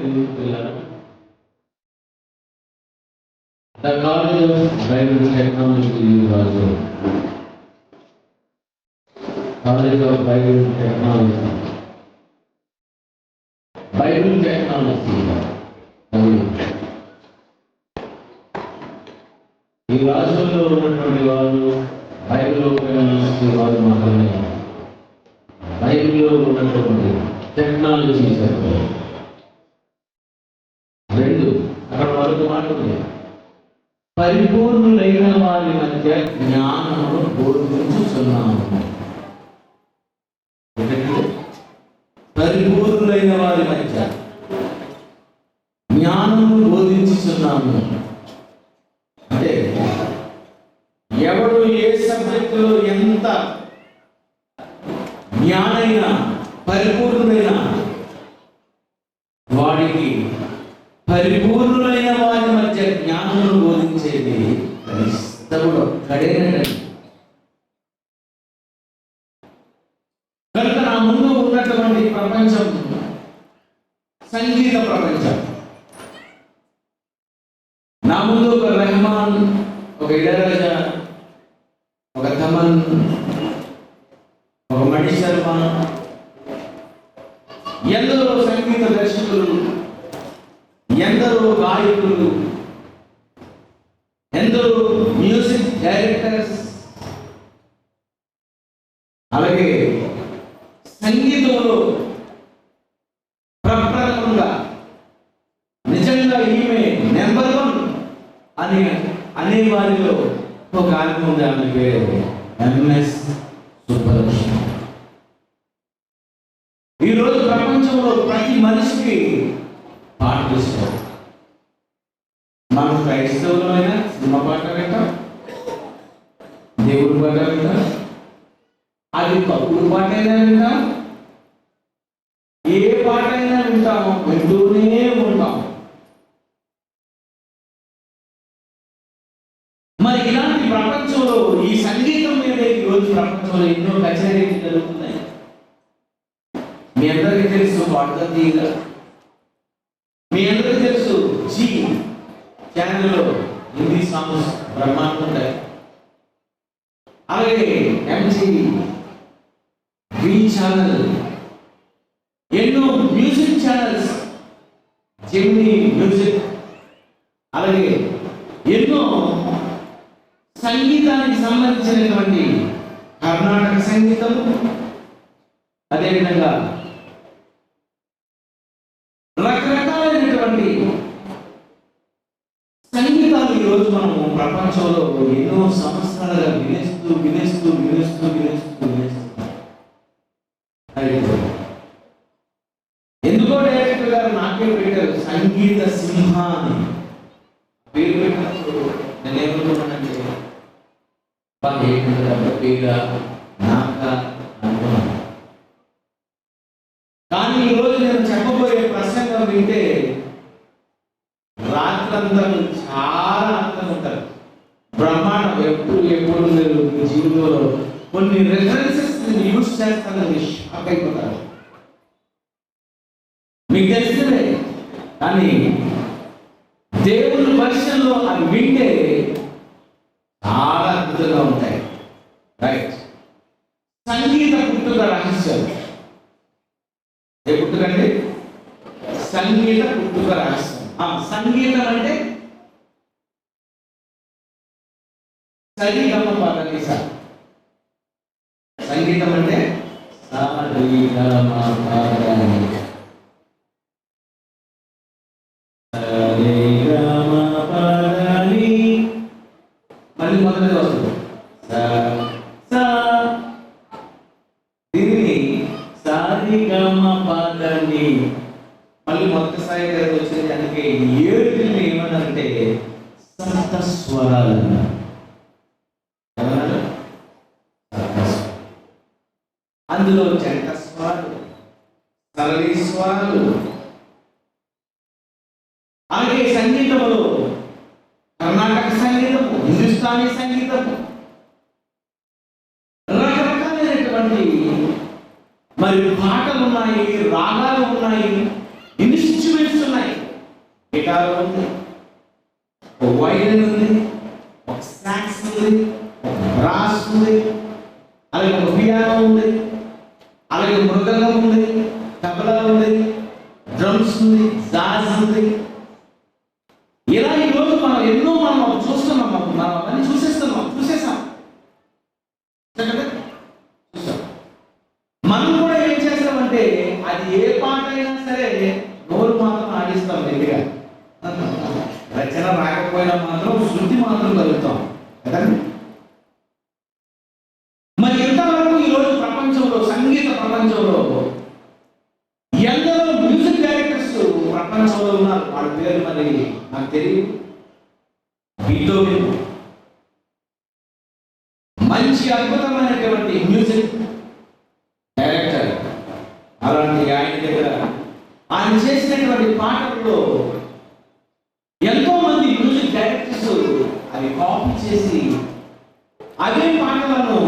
The College of Bible Technology is also College of Bible Technology. Bible Technology. ఈ రాజుల్లో ఉన్నటువంటి వాళ్ళు బైబిల్లో ఉపయోగించే వాళ్ళు మాత్రమే బైబిల్లో ఉన్నటువంటి టెక్నాలజీ చెప్పారు. రెండు అక్కడ మరొక మాట ఉంది, పరిపూర్ణులైన వారి మధ్య జ్ఞానమును బోధించుచున్నాము. పరిపూర్ణులైన వారి మధ్య జ్ఞానమును బోధించుచున్నాము అంటే ఎవడు ఏ సబ్జెక్టులో ఎంత జ్ఞానైన పరిపూర్ణులైన వాడికి పరిపూర్ణులైన వారి మధ్య జ్ఞానమును బోధించేది క్రైస్తవుడు ఒక్కడేనండి. కనుక నా ముందు ఉన్నటువంటి ప్రపంచం సంగీత ప్రపంచం. నా ముందు ఒక రెహమాన్, ఒక ఇళయరాజా, ఒక తమన్, ఒక మణి శర్మ, ఎందరో సంగీత దర్శకులు, ఎందరో గాయకులు, ఎందరో మ్యూజిక్ డైరెక్టర్స్, అలాగే సంగీతంలో ప్రప్రథమంగా నిజంగా ఈమె నెంబర్ 1 అని అనే వారిలో ఒక ఆమె ఉంది. ఆమె పేరు ఎంఎస్ సుబ్బలక్ష్మి. ఈరోజు ప్రపంచంలో ప్రతి మనిషికి పాటలు ఇష్టం. మనం క్రైస్తవులైనా సినిమా పాటలు వింటాం, దేవుడి పాటలు వింటాం, అది తప్పుడు పాట అయినా వింటాం, ఏ పాట అయినా వింటాము, వింటూనే ఉంటాం. మరి ఇలాంటి ప్రపంచంలో ఈ సంగీతం మీద ఈరోజు ప్రపంచంలో ఎన్నో కచేరీలు జరుగుతున్నాయి. మీ అందరికీ తెలుసు పాటలు తీయగా, మీ అందరికీ తెలుసు జీ ఛానల్లో హిందీ సాంగ్స్ బ్రహ్మాండం ఉంటాయి. అలాగే ఎంటీవీ, వి ఛానల్, ఎన్నో మ్యూజిక్ ఛానల్స్, జెమినీ మ్యూజిక్, అలాగే ఎన్నో సంగీతానికి సంబంధించినటువంటి కర్ణాటక సంగీతం, అదేవిధంగా రకరకాలైనటువంటి సంగీతాలు ఈరోజు మనము ప్రపంచంలో ఎన్నో సంవత్సరాలుగా వినేస్తూ వినేస్తూ వినేస్తూ వినేస్తూ వినేస్తూ ఎందుకో డైరెక్టర్ గారు నాకే పెట్టారు సంగీత సింహ అని పేరు పెట్టినప్పుడు నేను ఏమనుకున్నానంటే పేరా నాక అనుకున్నాను. కానీ ఈరోజు నేను చెప్పబోయే ప్రసంగం వింటే రాత్రంతా చాలా ఆనందంగా ఉంటారు. బ్రహ్మాండం ఎప్పుడు మీరు మీ జీవితంలో కొన్ని రెఫరెన్సెస్ యూజ్ చేస్తానని షాక్ అయిపోతారు. మీకు తెలిసిందే, కానీ దేవుని వర్షంలో అవి వింటే చాలా అద్భుతంగా ఉంటాయి. రైట్. సంగీత పుట్టుక రహస్యం. ఏ పుట్టుకండి? సంగీత పుట్టుక రహస్యం. సంగీతం అంటే సరిగమ పదని స. సంగీతం అంటే సరిగమ పదని. సరిగమ పదని. మళ్ళీ మొదటి వస్తుంది దీనిని సరిగమ పదని. మళ్ళీ మొదటి స్థాయి దగ్గర వచ్చేది. అందుకే 7 ఏమన్నారంటే సప్త స్వరాలు అన్నారు. అందులో జంట స్వరాలు, సరళి స్వరాలు, అలాగే సంగీతంలో కర్ణాటక సంగీతము, హిందుస్థానీ సంగీతము, రకరకాలైనటువంటి మరి పాటలు ఉన్నాయి, రాగాలు ఉన్నాయి, ఇన్స్ట్రుమెంట్స్ ఉన్నాయి. గిటార్ ఉంది, ఒక వైలిన్ ఉంది, ఒక సాక్స్ ఉంది, ఒక బ్రాస్ ఉంది, అలాగే ఒక పియానో ఉంది, అలాగే మృదంగం ఉంది, తబలా ఉంది, డ్రమ్స్ ఉంది, జాజ్ ఉంది. ఇలా ఈరోజు మనం ఎన్నో చూస్తున్నాం, మనం అన్ని చూసేసాం. మనం కూడా ఏం చేస్తామంటే అది ఏ పాట అయినా సరే నోరు మాత్రం ఆడిస్తాం గట్టిగా. రచన రాకపోయినా మాత్రం శృతి మాత్రం కలుగుతాం కదండి. మరి ఎంతవరకు ఈరోజు ప్రపంచంలో, సంగీత ప్రపంచంలో ఎందరో మ్యూజిక్ డైరెక్టర్స్ ప్రపంచంలో ఉన్నారు. వాళ్ళ పేరు మరి నాకు తెలియదు. బీథోవెన్ మంచి అద్భుతమైనటువంటి మ్యూజిక్ డైరెక్టర్. అలాంటి ఆయన దగ్గర ఆయన చేసినటువంటి పాటల్లో ఎంతో మంది మ్యూజిక్ డైరెక్టర్స్ అవి కాపీ చేసి అదే పాటలను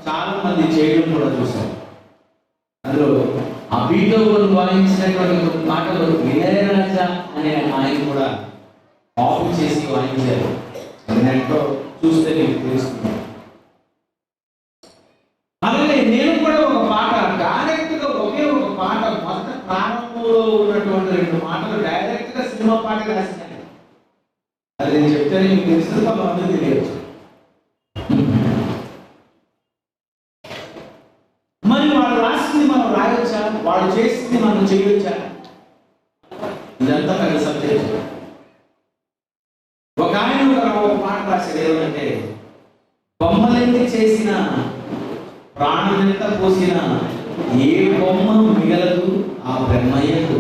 చాలా మంది చేయడం కూడా చూశారు. అందులో ఆ బీథోవెన్ వాయించినటువంటి పాటలు ఇళయరాజా అనే ఆయన కూడా కాపీ చేసి వాయించారు. నెట్లో చూస్తే మీకు తెలుస్తుంది. అలాగే నేను కూడా ఒక పాట డైరెక్ట్గా ఒకే ఒక పాట మొత్తం ప్రారంభంలో ఉన్నటువంటి 2 మాటలు డైరెక్ట్గా సినిమా పాట రాసినాను. అది నేను చెప్తేనే మీకు తెలుస్తుంది, కొంతమంది తెలియచ్చు. మరి వాడు రాసింది మనం రాయొచ్చా? వాడు చేసింది మనం చేయొచ్చా? ఇదంతా పెద్ద సబ్జెక్ట్. ఒక ఆయన ఒక పాట రాశాడు. ఏమంటే, బొమ్మలెన్ని చేసిన ప్రాణం ఎంత పోసిన ఏ బొమ్మ మిగలదు ఆ బ్రహ్మయ్యకు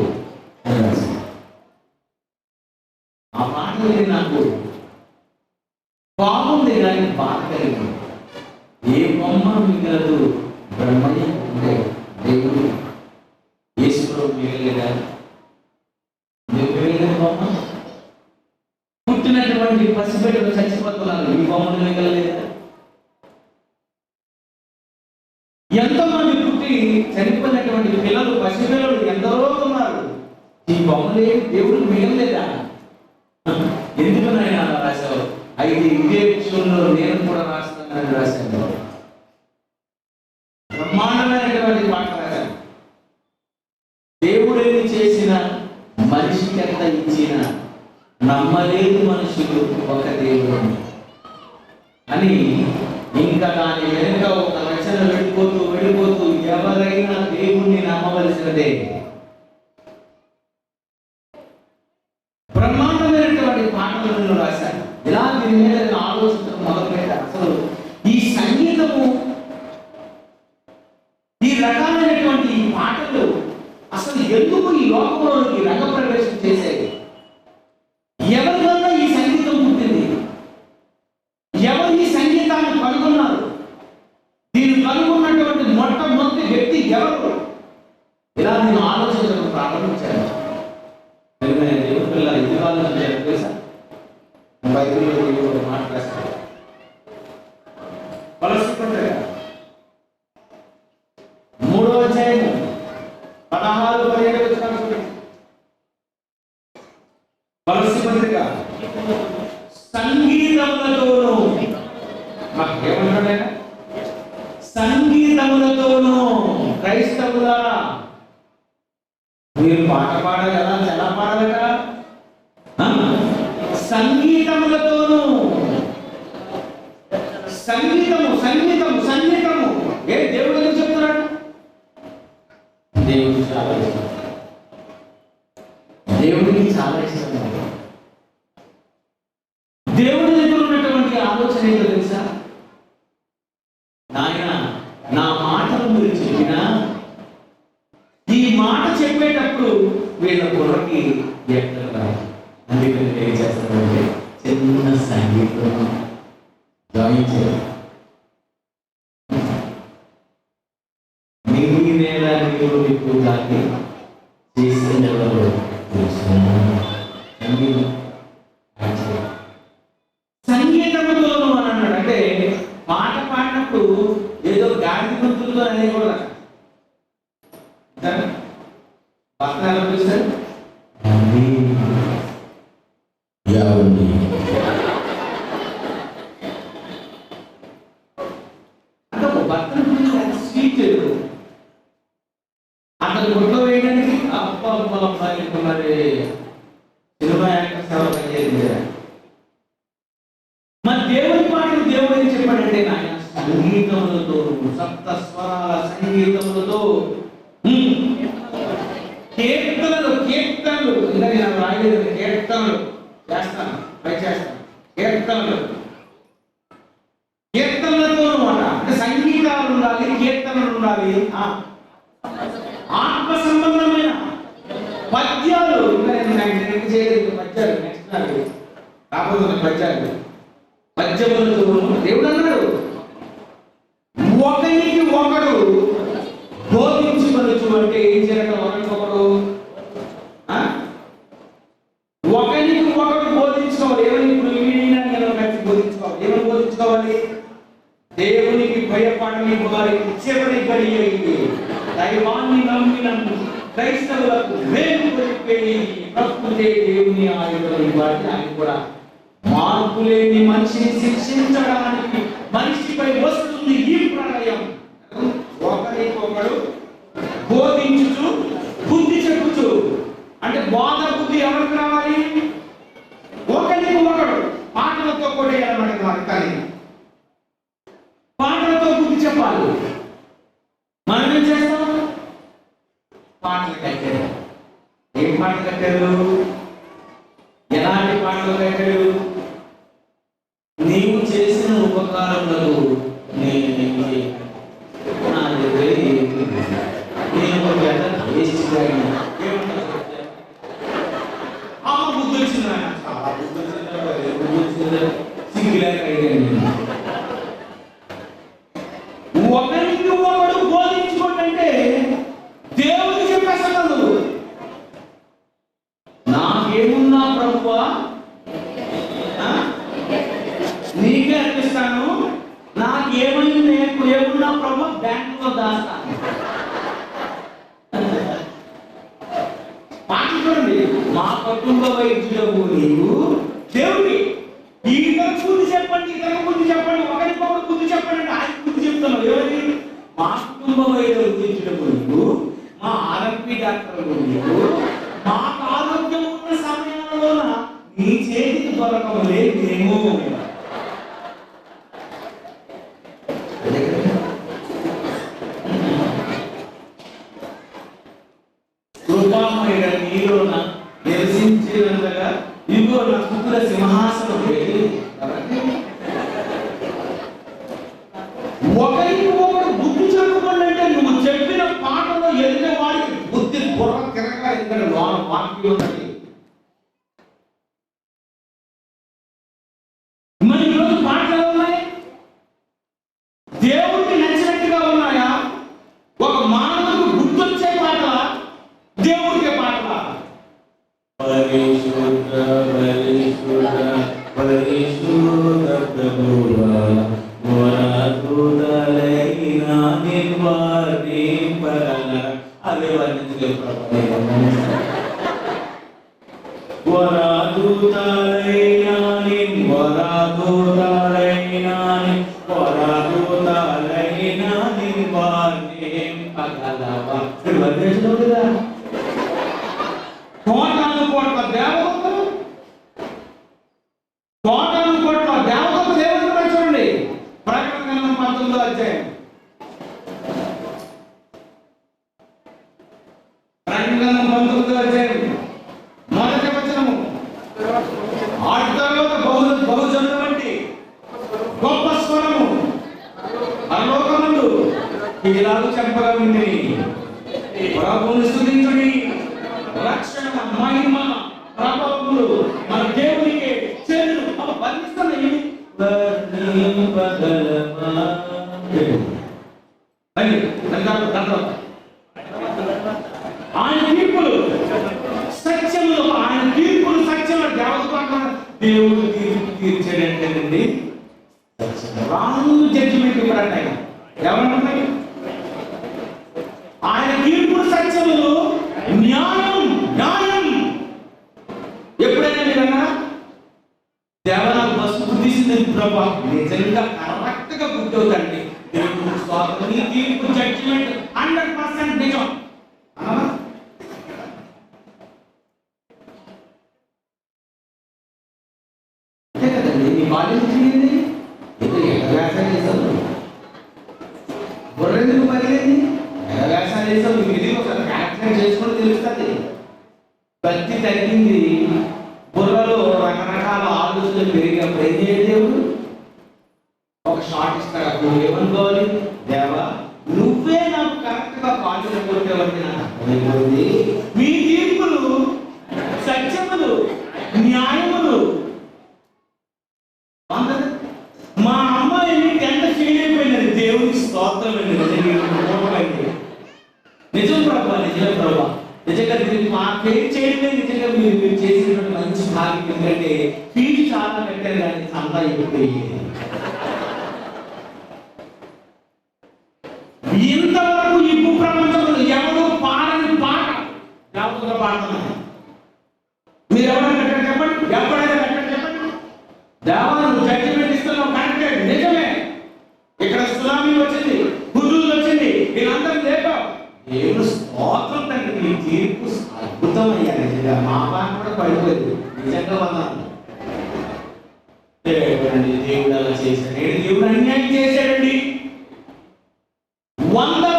అని రాశాడు. ఆ పాట నాకు బాగుంది కానీ బాధ కలిగింది. ఏ బొమ్మ మిగలదు బ్రహ్మయ్య అంటే దేవుడు ఈశ్వరుడు మిగలేదా? మిగలేదు బొమ్మ. పుట్టినటువంటి పసిబిడ్డలు చచ్చిపోతున్నారు, ఈ బొమ్మలు మిగలలేదా? ఎంతోమంది పుట్టి చనిపోయినటువంటి పిల్లలు, పసిపిల్లలు ఎందరో ఉన్నారు. ఈ బొమ్మలే దేవుడు మిగలలేదా? ఎందుకు నాయన అలా రాశావు? అయితే ఇదే విషయంలో నేను కూడా రాస్తానని రాశాను. బ్రహ్మాండమైనటువంటి పాట రాశాను. దేవుడిని చేసిన మనిషికి ఎంత ఇచ్చిన నమ్మలేదు మనుషులు ఒక దేవుడు అని. ఇంకా దాని వెనుక ఒక రచన వెళ్ళిపోతూ ఎవరైనా దేవుణ్ణి నమ్మవలసినదే. బ్రహ్మాండమైనటువంటి పాటలను రాశారు. ఇలా దీని మీద ఆలోచించడం మొదలుపెట్టారు. అసలు ఈ సంగీతము, ఈ రకాలైనటువంటి ఈ పాటలు అసలు ఎందుకు ఈ లోకంలోకి రంగప్రవేశం చేసేది? ఎవరి వల్ల ఈ సంగీతం పుట్టింది? ఎవరు ఈ సంగీతాన్ని కనుగొన్నారు? దీన్ని కనుగొన్నటువంటి మొట్టమొదటి వ్యక్తి ఎవరు? ఇలా నేను ఆలోచించడం ప్రారంభించాను. దేవుడు పిల్లలు ఎందుకు ఆలోచించారు తెలుసా? బైబిల్లో దేవుడు మాట్లాడతాడు. పరస్పరంగా 3వ అధ్యాయం 16-17 వచనాలు చూడండి. పరస్పరంగా సంగీతములతోనూ, ఏమంటాడు? సంగీతములతోనూ. క్రైస్తవులా మీరు పాట పాడాలి కదా, ఎలా పాడాలట? సంగీతములతోనూ. సంగీతము సంగీతము సంగీతము. ఏ దేవుడు ఎందుకు చెప్తున్నాడు? దేవుడికి చాలా ఇష్టం. దేవుడికి చాలా ఇష్టం. దేవుడి దగ్గర ఉన్నటువంటి ఆలోచన ఏంటో తెలుసా? నాయన, నా మాటలు మీరు చెప్పినా ఈ మాట చెప్పేటప్పుడు వీళ్ళ బుర్రకి ఎక్కడ. అందుకని ఏం చేస్తారంటే చిన్న సంగీతం జాయిన్ చేయాలి. నీ నేల నీరు నీకు దాన్ని చేసిన సంగీతముతోను అని అన్నాడు. అంటే పాట పాడినప్పుడు ఏదో గాడి గుర్తులతో అనేకూడదు. భక్తులు ఎలా పిలుస్తారు? మరి సినిమా యాక్టర్ సేవ పనిచేసింది. మరి దేవుని పాటలు దేవుడు ఏం చెప్పాడంటే నాయన సంగీతములతో, సప్త స్వరాల సంగీతములతో, కీర్తనలు కీర్తనలు ఇంకా నేను రాయలేదు, కీర్తనలు చేస్తాను, ట్రై చేస్తాను. కీర్తనలతో అనమాట. అంటే సంగీతాలు ఉండాలి, కీర్తనలు ఉండాలి, ఆత్మ సంబంధమైన పద్యాలు. ఇంకా నేను చేయలేదు పద్యాలు, నెక్స్ట్ రాబోతున్న పద్యములతో దేవుడు అన్నాడు ఒకరికి ఒకడు బోధించుకొనొచ్చు. అంటే ఏం చేయాలంటే ఒకరికొకడు బోధించుకోవాలి. ఏమని? ఇప్పుడు కలిసి బోధించుకోవాలి. ఏమని బోధించుకోవాలి? దేవునికి భయపడని వారి చివరి గడి దైవాన్ని నమ్మిన క్రైస్తవులకు వేలు కొలిపేది ప్రకృతి దేవుని ఆయుధం. వాటిని ఆయన కూడా మార్పు లేని మనిషిని శిక్షించడానికి మనిషిపై వస్తుంది ఈ ప్రళయం. ఒకరికొకడు బోధించుచు బుద్ధి చెప్పుచు. అంటే బోధ బుద్ధి ఎవరికి రావాలి? ఒకరికి ఒకడు పాటలతో కొట్టేయాలన్నమాట. కానీ పాటలతో బుద్ధి చెప్పాలి. మనం ఏం చేస్తాం? పాటలు కట్టారు. ఏం పాటలు కట్టారు? ఎలాంటి పాటలు కట్టారు? నీవు చేసిన ఉపకారములకు నేను బుద్ధి ఒకరికి ఒకడు బోధించుకోండి. దేవుడికి చెప్పేస్తాడు నాకేమున్నా ప్రభువా నీకే అర్పిస్తాను, ఏమున్నా ప్రభు బ్యాంకులో దాస్తాను. పాట చూడండి. మా కుటుంబ వైద్యులకు నీవు దేవుడి ఇతరులకు బుద్ధి చెప్పండి, ఒకరికొకరు బుద్ధి చెప్పండి అంటే ఆయన బుద్ధి చెప్తున్నావు. ఎవరి? మా కుటుంబ వైద్యులకు నీవు, మా ఆర్ఎంపీ డాక్టర్లకు నీవు, మాకు ఆరోగ్యం ఉన్న సమయంలో నీ చేతికి దొరకలే మేము. కృపామయుడ నీలో నివసించినంతగా ఇదిగో నా పుత్ర సింహాసనం పెట్టి. ఒకరికి ఒకరు బుద్ధి చెప్పుకోండి అంటే నువ్వు చెప్పిన పాటలో ఎదిగిన వాడికి బుద్ధి బుర్ర తిరగా ఎందుకంటే వాక్యం ఉన్నది. మరి ఈరోజు పాటలు ఉన్నాయి, దేవుడికి నచ్చినట్టుగా ఉన్నాయా? ఒక మానవుడికి గుర్తొచ్చే పాటల, దేవుడికి పాటల? పరిశుద్ధ పరిశుద్ధ పరిశుద్ధ ప్రభువా వరదుదలైన నిర్వర్తింపగల. అదే వర్ణించలేదు వరదుదలైన నిర్వర్తింపగలవా. వర్ణించలేదు కదా. కోటాను కోట్ల దేవతలు, కోటాను కోట్ల దేవతలు దేవుడు చూడండి. ప్రకటన గ్రంథం 19వ అధ్యాయం, ప్రకటన గ్రంథం 19వ అధ్యాయం మొదటి వచనము. ఆటి తర్వాత బహుజనుల వంటి గొప్ప స్వరము పరలోకమందు ఇలాగ చెప్పగా ఉంది, ప్రభువుని స్తుతించుడి, రక్షణ మహిమ ప్రభావములు మన దేవునికి చెల్లు. వర్ణిస్తున్నాయి. ఆయన తీర్పులు సత్యములు, ఆయన తీర్పులు సత్యములు. దేవుడు తీర్పు తీర్చాడంటేనండి రాంగ్ జడ్జిమెంట్ ఇవ్వడంట. ఎవరంటున్నాయి? ఆయన తీర్పులు సత్యములు, న్యాయం న్యాయం. ఎప్పుడైనా మీరన్నా దేవన బస్సు తీసింది ప్రభా నిజంగా కరెక్ట్ గా బుద్ధి అవుతండి. దేవుడు స్వాగతం, నీ తీర్పు జడ్జిమెంట్ 100% నిజం. నీ కాలేజీ తిరిగింది ఏదో ఎగవేసాలు వేసావు, బుర్రెందుకు పగిలింది, ఎగవేసాలు వేసావు. నీకు ఇది ఒకసారి క్యాల్కులేట్ చేసుకుని తెలుస్తుంది. భక్తి తగ్గింది, బుర్రలో రకరకాల ఆలోచనలు పెరిగినప్పుడు ఏం చేయాలి? దేవుడు ఒక షార్ట్ ఇస్తాడు. నువ్వు ఏమనుకోవాలి? దేవా నువ్వే నాకు కరెక్ట్ గా కాలేజీ కొట్టేవాడిని నాకు అర్థమైపోయింది. మీ తీర్పులు సత్యములు, న్యాయములు. మా అమ్మాయిని 10th ఫెయిల్ అయిపోయినది, దేవునికి స్తోత్రం అండి. నిజం ప్రభా, నిజం ప్రభా, నిజంగా దీనికి మా పేరు చేయడమే నిజంగా మీరు చేసినటువంటి మంచి భాగ్యం. ఎందుకంటే ఫీజు చాలా పెట్టారు కానీ అంతా అయిపోయింది. ఇంతవరకు ఈ భూప్రపంచంలో ఎవరు పాడని పాట దేవతలు పాడుతున్నారు. మీరు ఎవరైనా కరెక్ట్ చెప్పండి, ఎప్పుడైనా కరెక్ట్ చెప్పండి. దేవాలను జడ్జిమెంట్ ఇస్తున్నాం, కరెక్ట్ నిజమే. ఇక్కడ సునామీ వచ్చింది, హుదూద్ వచ్చింది, వీళ్ళందరూ లేపావు. దేవుడు స్తోత్రం తండ్రి, నీ తీర్పు అద్భుతమయ్యా. నిజంగా మా బాగా కూడా పడిపోయింది. నిజంగా వదనాలు దేవుడు అలా చేశాడు. దేవుడు అన్యాయం చేశాడండి. వందల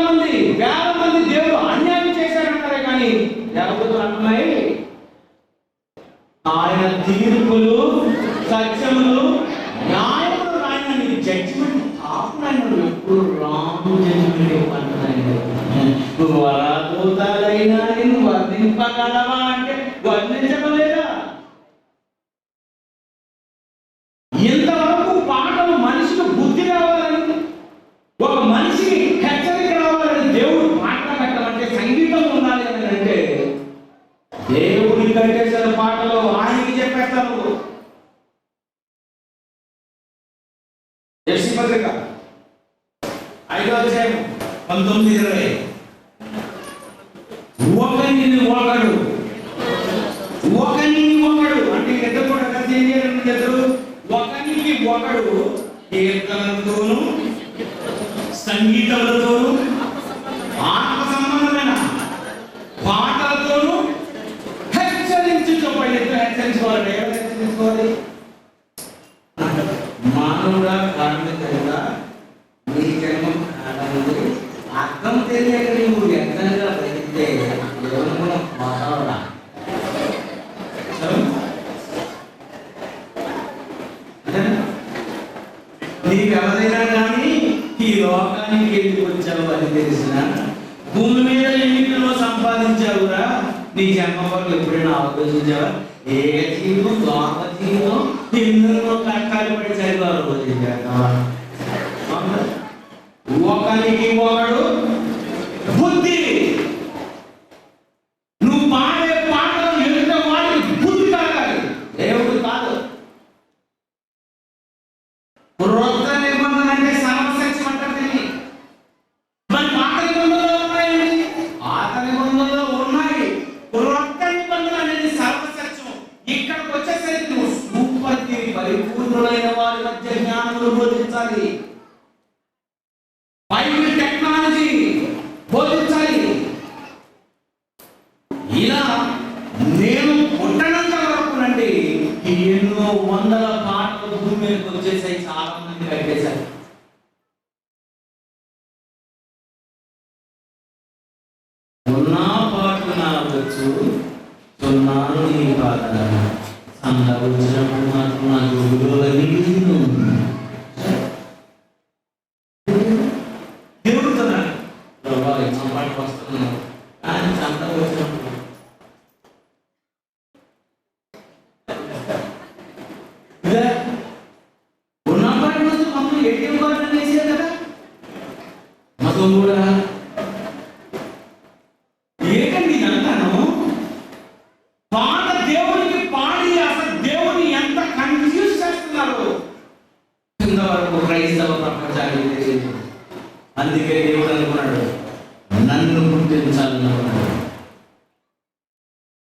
మంది, వేల మంది దేవుడు అన్యాయం చేశాడంటారే కానీ దేవతలు అంటున్నాయి ఆయన తీర్పులు సత్యములు న్యాయములు రాయని జడ్జిమెంట్ ఆఫ్లైన్ ఎప్పుడు రాంగ్ జడ్జిమెంట్ ఇవ్వమంటున్నాయి. నువ్వు వరాదూతాలైనా నేను వర్ణింపగలవా అంటే వర్ణించగలేదా? ఇంతవరకు పాటలు మనిషికి బుద్ధి రావాలని, ఒక మనిషికి హెచ్చరిక రావాలని దేవుడు పాటలు పెట్టమంటే సంగీతం ఉండాలి అని అంటే దేవుడి కట్టేసిన పాటలు ఆయనకి చెప్పేస్తాను. ఎఫ్సీ పత్రిక 5వ అధ్యాయం 19-20. ఒకరిని ఒకడు అంటే ఇద్దరు కూడా కలిసి ఏం చేయాలి? ఇద్దరు ఒకరికి ఒకడు కీర్తనలతోనూ సంగీతములతోనూ ఆత్మ సంబంధమైన పాటలతోనూ హెచ్చరించుకోవాలి. హెచ్చరించుకోవాలి. ఎవరు హెచ్చరించుకోవాలి? మానవుడా కార్మికుడా, నీ జన్మం కారణములు అర్థం తెలియక నువ్వు వ్యక్తంగా బతికితే ఎవరు మానవుడా? నీకు ఎవరైనా కానీ ఈ లోకానికి ఎందుకు వచ్చావు అని తెలిసిన, భూమి మీద ఎన్నికలో సంపాదించావురా, నీ జన్మ వరకు ఎప్పుడైనా ఆలోచించావా? ఏ జీవం లోక జీవం ఎన్నో కష్టాలు పడి చదివారు. ఒకరికి ఒకడు బుద్ధి. నువ్వు పాడే పాటలు ఎదుట వాడికి బుద్ధి కావాలి, దేవుడు కాదు. క్రొత్త నిబంధన అంటే సర్వసత్యం అంటారు. మరి పాత నిబంధనలో ఉన్నాయండి, పాత నిబంధనలో ఉన్నాయి. క్రొత్త నిబంధన అనేది సర్వసత్యం. ఇక్కడికి వచ్చేసరికి నువ్వు సూపర్ పరిపూర్ణులైన వారి మధ్య జ్ఞానములు బోధించాలి, బైబిల్ టెక్నాలజీ బోధించాలి. ఇలా నేను పుట్టనంత వరకు నండి ఎన్నో వందల పాటలు భూమి మీదకి వచ్చేసాయి. చాలా మంది కట్టేశారు. ఉన్నా పాటలు నావచ్చు, చున్నాను నీ పాట సందా వచ్చినప్పుడు మాత్రం నా జోగులో దేవుడుతున్నాడు. ప్రభావ సంపాటికి వస్తున్నాను కానీ సందా వచ్చినప్పుడు ఉన్నప్పటి నుంచి మమ్మల్ని ఏటీఎం కార్డు వేసేది కదా. మతం కూడా ఏంటండి ఇదంతాను? పాట దేవుడికి పాడి అసలు దేవుని ఎంత కన్ఫ్యూజ్ చేస్తున్నారు ఇంతవరకు క్రైస్తవ ప్రపంచానికి తెలియదు. అందుకే దేవుడు అనుకున్నాడు నన్ను గుర్తించాలనుకున్నాడు.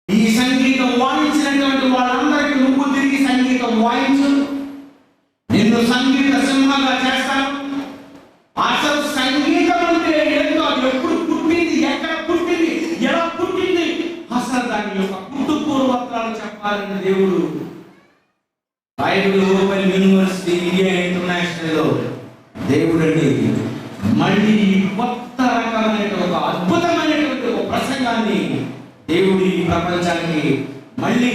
ఈ సంగీతం వాయించినటువంటి వాళ్ళందరికీ నువ్వు తిరిగి సంగీతం వాయించు, నిన్ను సంగీత సింహంగా చేస్తాను. అసలు సంగీతం అంటే ఏంటో, అది ఎప్పుడు పుట్టింది, ఎక్కడ పుట్టింది, ఎలా పుట్టింది, అసలు దాని యొక్క పుట్టు పూర్వత్రాలు చెప్పాలని దేవుడు బైబిల్ ఓపెన్ యూనివర్సిటీ ఇండియా ఇంటర్నేషనల్లో దేవుడండి మళ్ళీ కొత్త రకమైన ఒక అద్భుతమైనటువంటి ఒక ప్రసంగాన్ని దేవుడు ఈ ప్రపంచానికి మళ్ళీ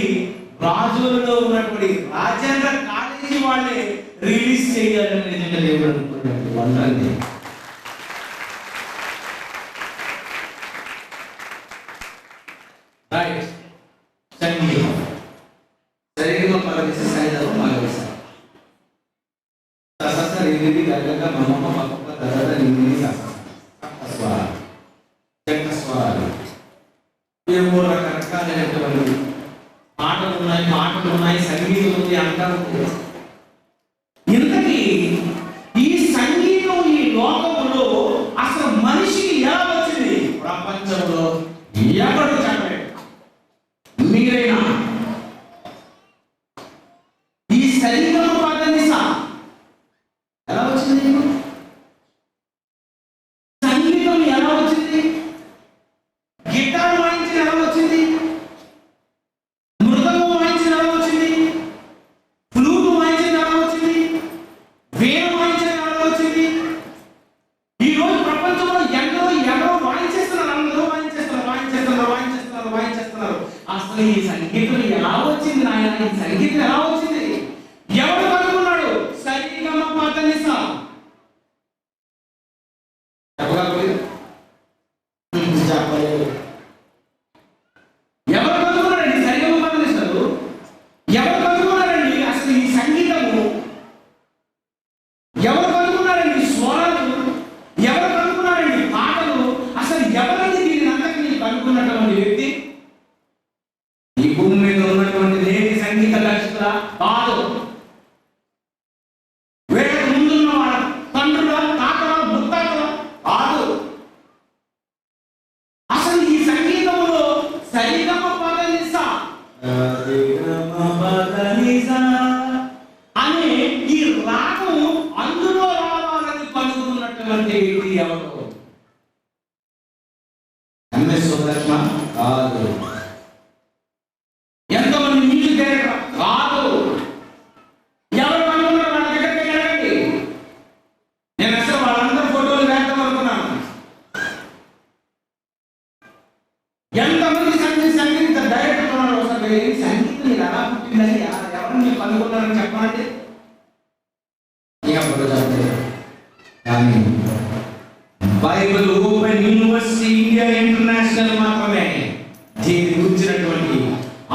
రాజులలో ఉన్నటువంటి రాజేంద్ర కాలేజీ వాళ్ళే రిలీజ్ చేయాలని నిజంగా దేవుడు అనుకున్నాడు. వాళ్ళని రైట్ సంగీతం సరిగ్గా పలకేసి సైదాలు మగవేశారు ససస రిగిరి గగగ మమమ మపప దదద నిమిని ససస స్వరాలు చెక్క స్వరాలు ఏవో రకరకాలైనటువంటి మాటలు ఉన్నాయి సంగీతం ఉంది అంటారు. ఇంతకీ ఈ సంగీతం ఈ లోకంలో అసలు మనిషికి ఎలా వచ్చింది? ప్రపంచంలో ఎవరు చెప్పలేదు. మీరైనా ఈ సరిగమ పదనిసా ఎలా వచ్చింది? సంగీతం ఎలా వచ్చింది? గిటార్ వాయించిన ఎలా వచ్చింది? మృదంగం వాయించిన ఎలా వచ్చింది? ఫ్లూట్ వాయించిన ఎలా వచ్చింది? వీణ వాయించిన ఎలా వచ్చింది? ఈ రోజు ప్రపంచంలో ఎవరో వాయించేస్తున్నారు. అందరూ వాయించేస్తున్నారు. అసలు ఈ సంగీతం ఎలా వచ్చింది నాయన? ఈ సంగీతం ఎలా వచ్చింది? ఎవరు కనుక్కున్నాడు? సరిగమ పదనిసా చెప్పలేదు. ఎవరు కనుక్కున్నారండి సరిగమ పదనిసలు? ఎవరు కనుక్కున్నారండి అసలు ఈ సంగీతము? ఎవరు కనుక్కున్నారండి స్వరాలు? ఎవరు కనుక్కున్నారండి పాటలు? అసలు ఎవరండి దీని అంతటినీ కనుక్కున్నటువంటి వ్యక్తి? ఈ భూమి మీద ఉన్నటువంటి నేటి సంగీత దర్శకుల కాదు. వేరే ముందున్న వాళ్ళ తండ్రుల తాతల ముత్తాతల కాదు. అసలు ఈ సంగీతంలో సరిగమ పదనిసా అనే ఈ రాగం అందులో రావాలని కనుగొన్నటువంటి వ్యక్తి ఎవరు? ఎంఎస్ సుబ్బలక్ష్మ కాదు. ఎంతమంది మ్యూజిక్ డైరెక్టర్ కాదు. ఎవరు కనుగొన్నారు? వాళ్ళ దగ్గరికి వెళ్ళండి. నేను అసలు వాళ్ళందరూ ఫోటోలు వేద్దాం అనుకున్నాను. ఎంతమంది సంగీత డైరెక్టర్ ఉన్నారు? ఒకసారి సంగీతం ఎలా పుట్టిందని ఎవరు మీరు కనుగొన్నారని చెప్పండి. ఎవరు చెప్పలేదు. కానీ Bible open university India international మాత్రమే దీన్ని గురించినటువంటి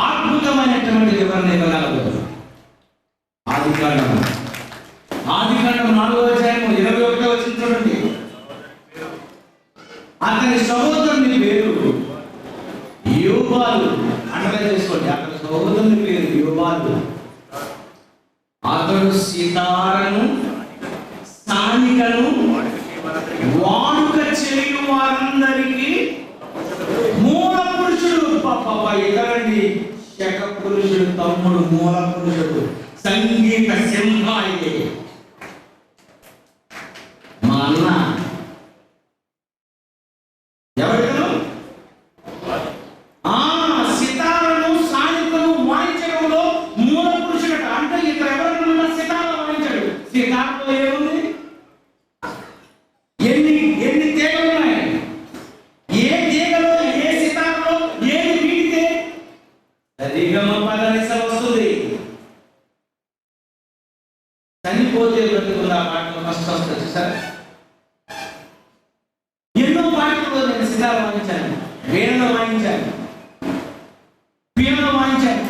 అద్భుతమైనటువంటి వివరణ ఇవ్వగలదు. ఆదికాండం 4వ అధ్యాయం 21వ వచనం చూడండి. అతని సహోదరుని పేరు యోబాలు. అండర్లైన్ చేసుకోండి. అతని సహోదరుని పేరు యోబాలు. అతడు సితారను స్థానికను వాడుక చేయు వారందరికీ మూల పురుషుడు. ఇతరండి శక పురుషుడు, తమ్ముడు, మూల పురుషుడు, సంగీత సింహాయి మా అన్న. ఎవరికను సితారను స్థానికను వాయించడంలో మూల పురుషుడట. అంటే ఇక్కడ ఎవరైనా సితార వాయించాడు. సితారలో ఏముంది? ఎన్ని తీగలు ఉన్నాయి? ఏ తీగలో ఏ సితారలో ఏది వీడితే సరిగమ పదనిస వస్తుంది. చనిపోతే బ్రతుకున్న పాటలు ఫస్ట్ వస్తుంది సార్. ఎన్నో పాటలు నేను సితార వాయించాను, వీణ వాయించాను, పియానో వాయించాను.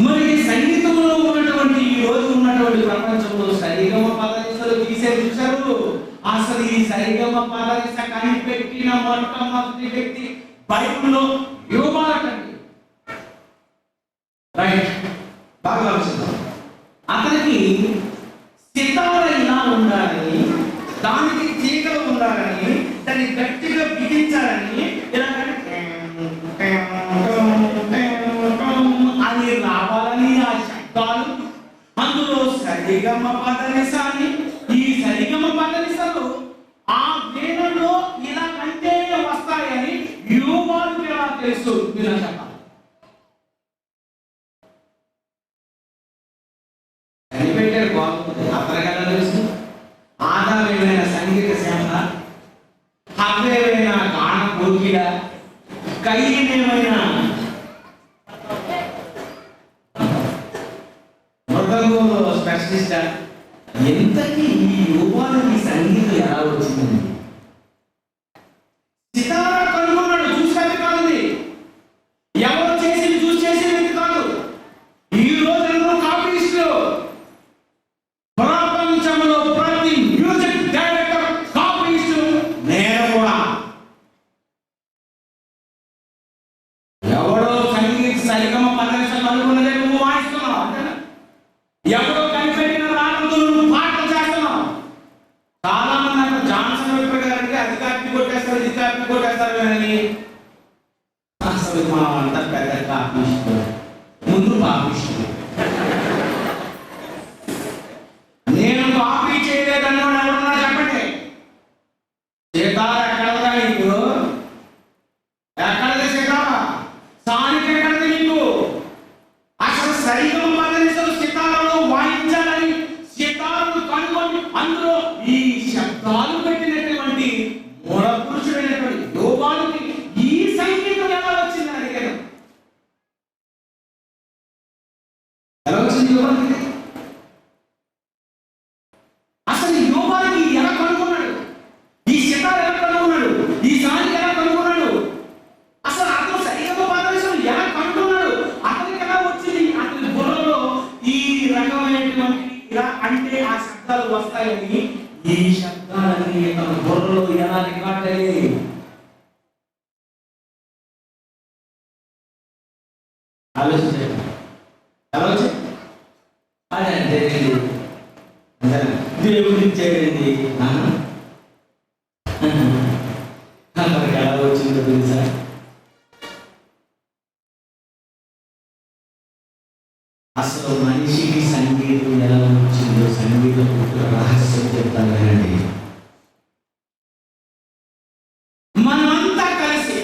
మరి సంగీతంలో ఉన్నటువంటి ఈ రోజు ఉన్నటువంటి ప్రపంచంలో సరిగమ పదనిసలు తీసే చూశారు. అసలు ఈ సరిగమ పదనిస కనిపెట్టిన మొట్టమొదటి వ్యక్తి బైబిల్లో యోబాలటండి. రైట్, బాగా ఆలోచిద్దాం. అతనికి సితార ఇలా ఉండాలని, దానికి తీగలు ఉండాలని, దాన్ని గట్టిగా బిగించాలని, ఇలా అని రావాలని ఆ శబ్దాలు, అందులో సరిగమ పదనిసాని. ఈ సరిగమ పదనిసలు ఆ వేణంలో ఇలా కంటే వస్తాయని యోబాలుకి ఎలా తెలుసు? మీరు చెప్పాలి. ప్రతిష్ట. ఎంతకీ ఈ యోబానికి సంగీతం ఎలా వచ్చిందండి? సితారా కనుగొన్నాడు, చూసేది కాదు, ఎవరు చేసింది చూసి చేసేది కాదు. ఈ రోజుల్లో కాపీస్లో ప్రపంచంలో ప్రతి మ్యూజిక్ డైరెక్టర్ కాపీస్. నేను కూడా ఎవడో సంగీత సరిగమ పదర్శన కనుగొన్నదే నువ్వు వాయిస్తున్నావు అంతేనా? ఎవడో కనిపెట్టిన రాగంతో నువ్వు పాటలు చేస్తున్నావు. చాలా మంది అంటారు జాన్సన్ వెప్పర్ గారికి అది కాపీ కొట్టేస్తారు, ఇది కాపీ కొట్టేస్తారు అని. అసలు మనం అంతా పెద్ద కాపీస్ట్, ముందు కాపీస్ట్. నేను కాపీ చేయలేదన్నాడు ఎవరన్నా చెప్పండి. సీతారా ఎక్కడదా నీకు? ఎక్కడది సీతారా? స్థానిక ఎక్కడది నీకు? అసలు సరిగమ పదనిసలు సితారాలో వాయించాలని సితారాను కనుగొని అందులో ఈ శబ్దాలు పెట్టినటువంటి మూల పురుషుడైనటువంటి యోబానికి ఈ సంగీతం ఎలా వచ్చిందని అడిగాను. ఎలా వచ్చింది యోబానికి? అసలు యోబానికి ఎలా కనుగొన్నాడు? ఈ సితార ఎలా కనుగొన్నాడు? ఈ సానికి ఎలా కనుగొన్నాడు? అసలు అతను సరిగమ పదనిసలు ఎలా కనుగొన్నాడు? అతనికి ఎలా వచ్చింది? అతని బుర్రలో ఈ రకమైనటువంటి ఇలా అంటే ఆ శబ్దాలు వస్తాయని, ఈ శబ్దాలన్నీ తన బుర్రలో ఎలా రికార్డ్ అయ్యాయి? ఆలోచించండి. ఎలా వచ్చాయి? అదే దేవుడి ఇచ్చాడండి. అతనికి ఎలా వచ్చిందో తెలుసా? అసలు మనిషికి సంగీతం ఎలా వచ్చిందో సంగీత రహస్యం చెప్తాను కదండి. మనమంతా కలిసి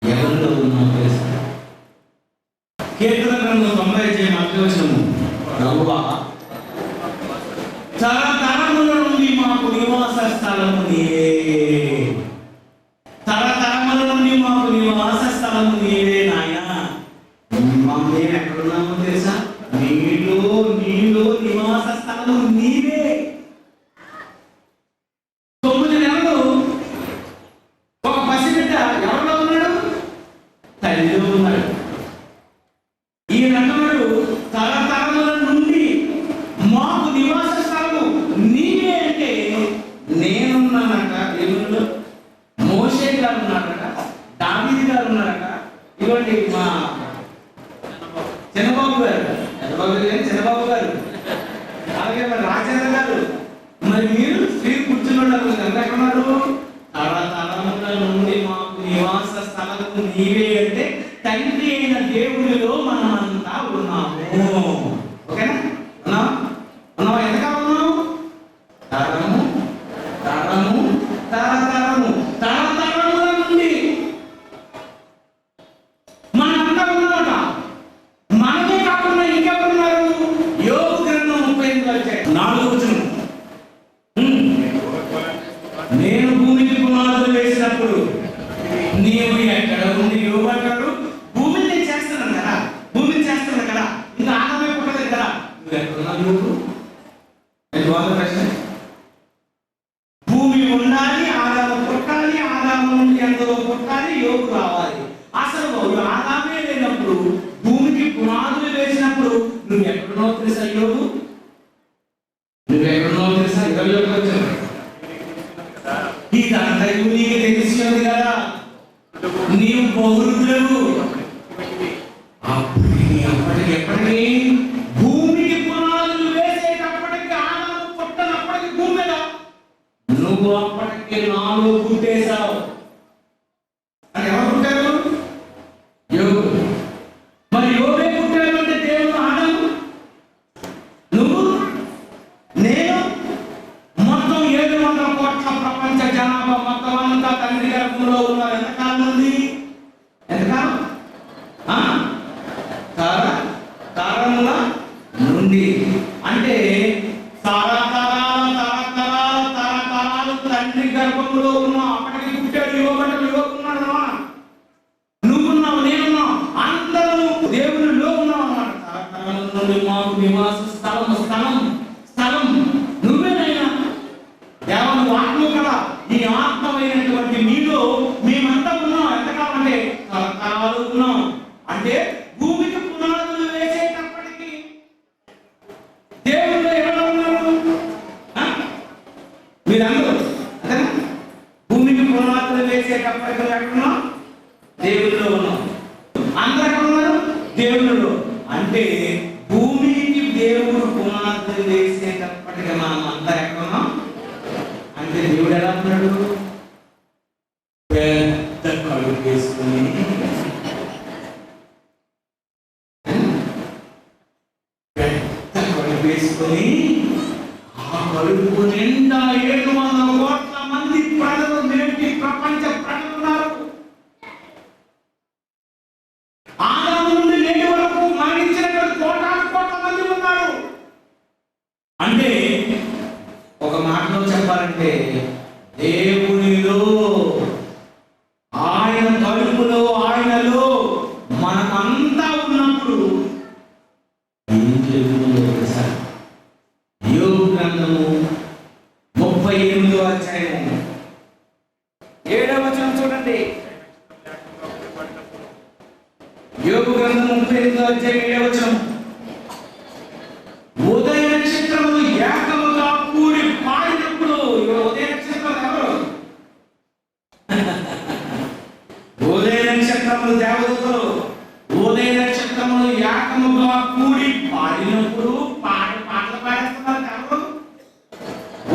ఎవరిలో ఉన్నాం తెలుసా? కీర్తన గ్రంథం 90 మధ్యవచనము, ప్రభువా తరతరముల నుండి మాకు నివాస స్థలము నీవే. తరతరముల నుండి మాకు నివాస స్థలము నీవే నాయనా. మేము ఎక్కడున్నామో తెలుసా? నీలో నివాస స్థలము నీవే. 9 నెలలు ఒక పసిబిడ్డ ఎవరిలో ఉన్నాడు? తల్లిలో ఉన్నాడు. ఈయన అంటున్నాడు తరతరముల నుండి మాకు నివాస స్థలము నీవే అంటే నేనున్నానట. దేవుళ్ళు మోషే గారు ఉన్నారట, దావీదు గారు ఉన్నారట. ఇవ్వండి మా చంద్రబాబు గారు, చంద్రబాబు గారు, అలాగే మరి రాజేంద్ర గారు. మరి మీరు స్త్రీ కూర్చున్నారు ఎంతకున్నారు? తరతరముల నుండి మాకు నివాస స్థలము నీవే అంటే తండ్రి అయిన దేవుడిలో మనమంతా ఉన్నాము. ఓకేనా? ఉన్నావా? ఎంతకాలం ఉన్నాము? తరము తరము తరతరము తరతరముల నుండి మనమంతా ఉన్నామట. మనమే కాకుండా ఇంకెవరున్నారు? యోబు గ్రంథం 38:4 నేను భూమికి పునాదులు వేసినప్పుడు నీవు ఎక్కడ ఉంది? యోబు అంటాడు భూమిని నేను చేస్తున్నాను కదా, భూమిని చేస్తున్నాను కదా, ఇంకా ఆదామే పుట్టలేదు కదా, నువ్వు ఎక్కడున్నావు యోబు? ప్రశ్న. భూమి ఉండాలి, ఆదాము పుట్టాలి, ఆదాము నుండి ఎంతో పుట్టాలి, యోబు రావాలి. అసలు ఆదామే లేనప్పుడు భూమికి పునాదులు వేసినప్పుడు నువ్వు ఎక్కడున్నావు తెలుసా యోబు? నువ్వెక్కడున్నావు తెలుసా? ఇదంతా నీకు తెలిసి ఉంది కదా, నీవు బహురుద్రవు. ఎప్పటికీ భూమికి పునాదులు వేసేటప్పటికి ఆదాము పుట్టనప్పటికి భూమి మీద నువ్వు అప్పటికి నాలో పుట్టేశావు. అని ఎవరు పుట్టారు? యోబు. మరి యోబే పుట్టాడు అంటే దేవుడు ఆదాము, నువ్వు, నేను, మొత్తం 700 కోట్ల ప్రపంచ జనాభా మొత్తం అంతా తండ్రి గర్భంలో ఉన్నారు. ఎంతకాలం ఉంది? ఎంతకాలం? తరముల అంటే భూమికి దేవుడు పునాదులు వేసేటప్పటికి మనం అంతా ఎక్కడున్నాం అంటే దేవుడు ఎలా ఉన్నాడు? పెద్ద కడుపు వేసుకుని వేసుకొని ఆ కడుపు నిండా 700 కోట్ల మంది ప్రజలు నేటి ప్రపంచ ప్రజలు ఉన్నారు. ఆదాము నుండి నేటి వరకు మరణించినటువంటి కోట్ల మంది ఉన్నారు. అంటే ఒక మాటలో చెప్పాలంటే దేవునిలో ఆయన కడుపులో ఆయనలో మనమంతా ఉన్నప్పుడు ఏం జరుగుతుందో తెలుసా? యోబు గ్రంథము 38వ అధ్యాయము 7వ వచనం చూడండి. యోబు గ్రంథం 38వ అధ్యాయం 7వ వచనం. ఉదయ నక్షత్రములు ఏకముగా కూడి పాడినప్పుడు, ఉదయ నక్షత్రం ఎవరు? ఉదయ నక్షత్రములు దేవదూతలు. ఉదయ నక్షత్రములు ఏకముగా కూడి పాడినప్పుడు పాటలు పాడేస్తున్నారు ఎవరు?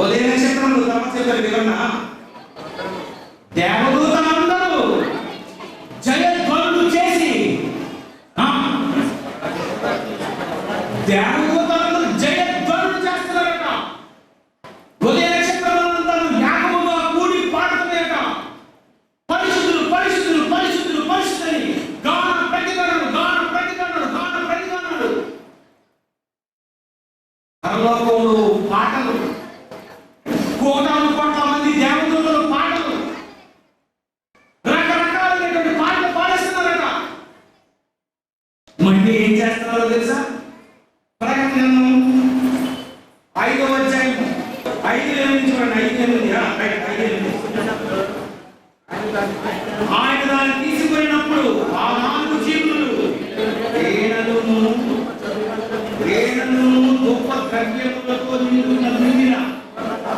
ఉదయ నక్షత్రములు తపస్సు వివరణ దేవదూతలందరూ జయధ్వనులు చేసి దేవదూతలందరూ జయధ్వనులు చేస్తున్నారట. ఉదయ నక్షత్రములందరూ ఏకముగా కూడి పాడుతున్నారట. పరిశుద్ధులు పరిశుద్ధులు పరిశుద్ధులు పరిశుద్ధులని గాన ప్రతిగణలు గాన ప్రతిగణలు గాన ప్రతిగణలు. పరలోకంలో పాటలు, కోటాను కోట్ల మంది దేవదూతలు పాటలు, రకరకాలైనటువంటి పాటలు పాడేస్తున్నారట. మళ్ళీ ఏం చేస్తున్నారో తెలుసా? ప్రకటన 5వ అధ్యాయం 5:8 చూడండి. 5:8 ఆయన దాన్ని తీసుకున్నప్పుడు ఆ 4 జీవులు రేణులను గొప్ప ద్రవ్యములతో నిండిన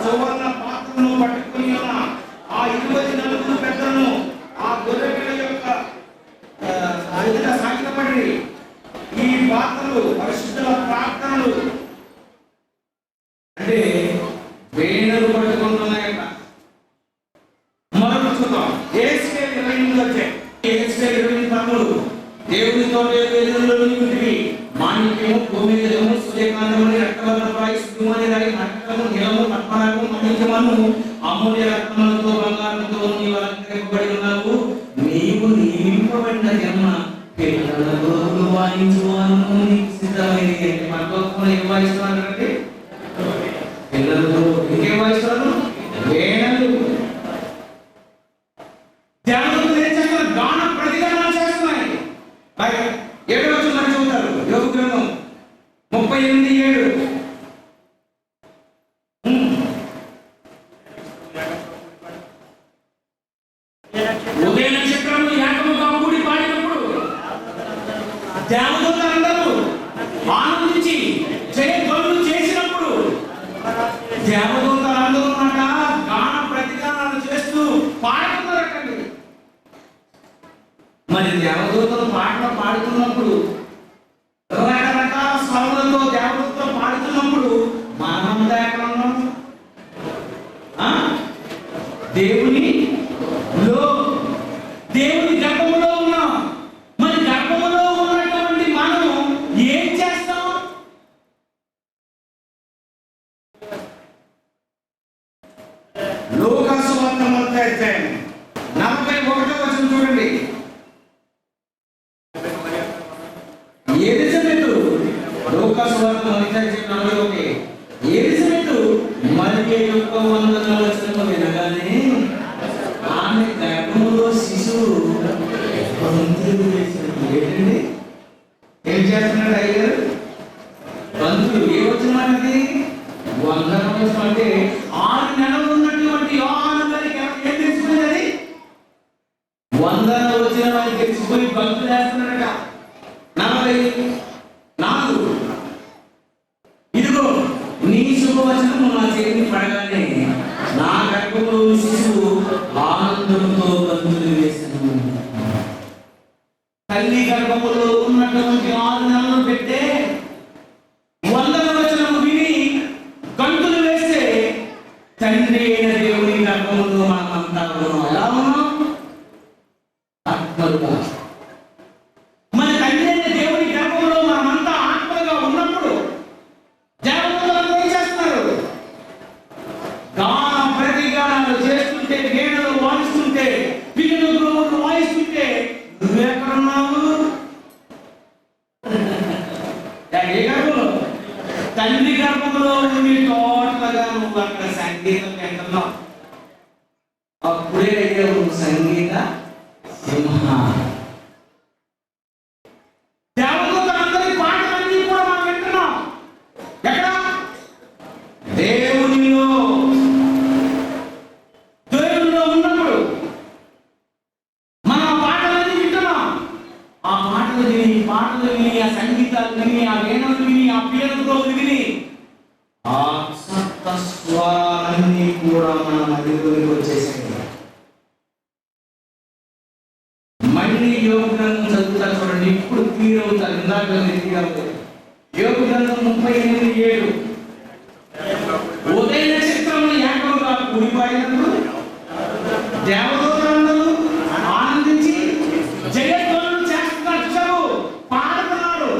సువర్ణ పాత్రను పట్టుకుని ఉన్న ఆ 24 పెద్దలను ఆ గొర్రెపిల్ల యొక్క సాగిలపడి ఈ పాత్రలు పరిశుద్ధుల ప్రార్థనలు అంటే వేణులు పట్టుకుంటున్నాయట. మరొక చూద్దాం. ఏహెజ్కేలు 28 వచ్చాయి. ఏహెజ్కేలు 28:13 దేవునితో మాణిక్యము గోమేదము సూర్యకాంతమని రక్తవర్ణప్రాయి శుద్ధమని రాయి నక్షత్రము నీలము పద్మరాగము మణిజ్యమను అమూల్య రత్నములతో బంగారంతో నీవు అలంకరింపబడి ఉన్నావు. నీవు నియమింపబడిన జన్మ పిల్లలకు వాయించువాను నీకు సిద్ధమైనది. అంటే మనలో ఏం వాయిస్తున్నారంటే పిల్లలతో ఇంకేం వాయిస్తున్నారు? వేణలు. దేవతలు ఏం చేస్తున్నారు? గాన ప్రతిగానాలు చేస్తున్నాయి. 7వ వచనం చదువుతారు. యోబు గ్రంథం 38:7. ఉదయ నక్షత్రములు ఏకముగా కూడి పాడినప్పుడు దేవదూతలందరూ ఆనందించి జయధ్వనులు చేసినప్పుడు దేవదూతలందరూ గాన ప్రతిగానాలు చేస్తూ పాడుతున్నారటండి. మరి దేవదూతలు పాటలు పాడుతున్నప్పుడు రకరకాల స్వరములతో దేవదూతలు పాడుతున్నప్పుడు మనమంతా ఎక్కడ ఉన్నాం? దేవుని గర్భములో ఉన్నాం. మరి గర్భములో ఉన్నటువంటి మనం ఏం చేస్తాం? లూకా సువార్త 40వ అధ్యాయం 41వ వచనం చూడండి. ఎలిజబెతు, లూకా సువార్త 40:41. ఎలిజబెతు మరియ యొక్క వందనాల వచనము వినగానే ఆమె గర్భములో శిశువు బంతులు వేసినట్టు. ఏంటండి ఏం చేస్తున్నాడు అయ్యారు? బంతులు. ఏ వచ్చిన మనకి వందనం అంటే 6 నెలలు ఉన్నటువంటి యోహాను గారికి ఏం తెలుసుకునేది? వందనం వచ్చిన వారికి తెలిసిపోయి బంతులు వేస్తున్నాడట. 44. ఇదిగో నీ శుభవచనము నా చేతిని పడగానే నా గర్భంలో శిశువు ఆనందంతో బంతులు వేసాను. తల్లి గర్భములో ఉన్నటువంటి 6 నెలల మొదలు పెట్టే వందల వచనము విని గంతులు వేస్తే తండ్రి అయిన దేవుని గర్భములో మనమంతా ఉన్నాం. ఎలా ఉన్నాం? ఆత్మలుగా. మన తండ్రి అయిన దేవుని గర్భంలో మనమంతా ఆత్మలుగా ఉన్నప్పుడు దేవతలందరూ ఏం చేస్తున్నారు? గానం ప్రతిగానాలు చేస్తుంటే, వీణలు వాయిస్తుంటే, పిల్లలు గ్రోవులు వాయిస్తుంటే నువ్వెక్కడున్నావు? ఏ గర్భంలో? తండ్రి గర్భంలో ఉండి టోటల్గా నువ్వు అక్కడ సంగీతం వింటున్నావు. అప్పుడే అయ్యావు సంగీత సింహ. దేవదూతలందరి పాటలన్నీ కూడా మనం వింటున్నాం. ఎక్కడ? దేవునిలో ఉన్నప్పుడు మనం ఆ పాటలన్నీ వింటున్నాం. ఆ పాటలు విని ఆ సంగీతాలు విని ఆ వేణులు విని ఆ పిల్లలతో విని ఆ సప్త స్వరాలన్నీ కూడా మన మధ్యలోకి వచ్చేసాయి. మళ్ళీ యోగ గ్రంథం చదువుతారు చూడండి. ఇప్పుడు క్లియర్ అవుతారు. ఇందాక యోగ గ్రంథం 38:7 ఉదయ నక్షత్రములు ఏకముగా కూడిపాడినప్పుడు దేవదూతలందరూ ఆనందించి జయధ్వనులు చేస్తున్నారు. పాడుతున్నారు,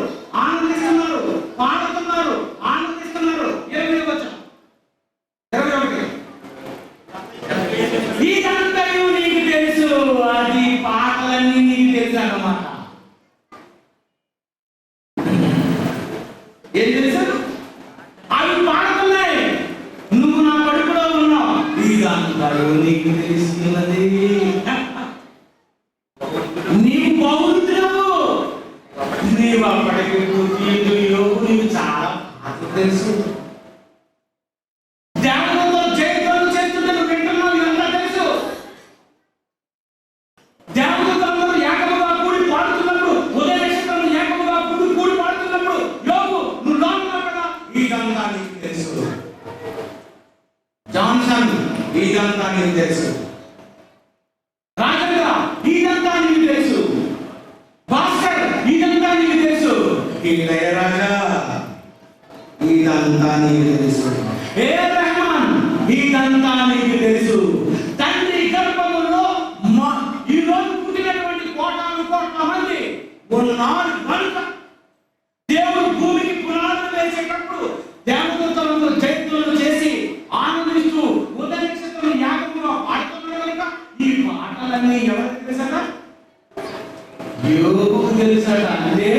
ఆనందిస్తున్నారు, పాడుతున్నారు, ఆనందిస్తున్నారు. 8వ వచనం 21 ఇదంతయు నీకు తెలుసు. అది పాటలన్నీ నీకు తెలుసు అన్నమాట. ఏం తెలుసు? అవి పాడుతున్నాయి, నువ్వు నా కడుపులో ఉన్నావు. ఇదంతయు నీకు తెలుసున్నది. నీవు పౌరుతువు, నీవు అప్పటికి పూర్తి యోగు. నీకు చాలా పాటలు తెలుసు. దేవతలతో జయధ్వనులు చేస్తుంటే నువ్వు వింటున్నావు. ఇదంతా తెలుసు. దేవతలందరూ ఏకముగా కూడి పాడుతున్నప్పుడు, ఉదయ నక్షత్రం ఏకముగా కూడి పాడుతున్నప్పుడు యోగు నువ్వు లోపల కదా. ఇదంతా నీకు తెలుసు. జాన్సన్ ఇదంతా నీకు తెలుసు. రాజేంద్ర ఇదంతా నీకు తెలుసు. భాస్కర్ ఇదంతా నీకు తెలుసు. ఇళయరాజా ఇదంతా నీకు తెలుసు. ఏ రెహమాన్ ఇదంతా నీకు తెలుసు. తండ్రి గర్భములో ఈ రోజు పుట్టినటువంటి కోటాను కోట్ల మంది ఉన్నారు కనుక దేవుడు భూమికి పునాదులు వేసేటప్పుడు దేవదూతలతో జయధ్వనులు చేసి ఆనందిస్తూ ఉదయ నక్షత్రం యాగముగా పాడుతున్నారు కనుక ఈ పాటలన్నీ ఎవరికి తెలుసట? యోగుకు తెలుసట. అంటే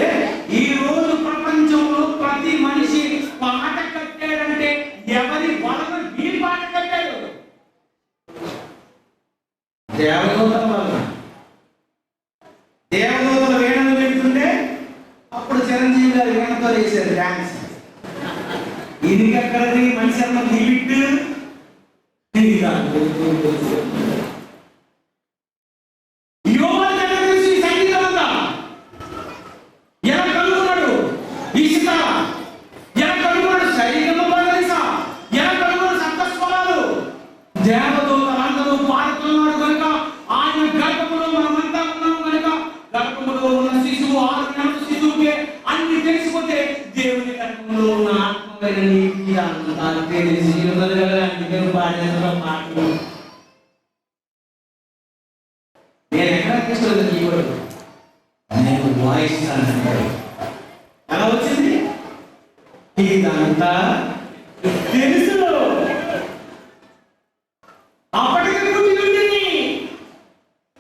ఈ రోజు ప్రపంచంలో ప్రతి మనిషి పాట కట్టాడంటే ఎవరి వలన వీరి పాట కట్టాడు? దేవదూతల వలన. దేవదూతలు వీణలు పెడుతుంటే అప్పుడు చిరంజీవి గారు వీణతో వేసారు డాన్స్. ఇది ఎక్కడది? మనిషి అన్న లిమిట్. దేవదూతలందరూ పాడుతున్నారు కనుక ఆయన గర్భములో మనమంతా ఉన్నాం కనుక గర్భములో ఉన్న శిశువు 6 నెలల శిశువుకే అన్ని తెలిసిపోతే దేవుని గర్భంలో ఉన్న ఆత్మమైన నీకు అంతా తెలిసి ఉన్నది కదా. అందుకే పాడేందులో మాటలు నేను ఎక్కడ తీసుకెళ్తాను? కీబోర్డ్ నేను వాయిస్ అంటాడు. ఎలా వచ్చింది? ఇదంతా తెలుసు. అప్పటికి పుట్టినండి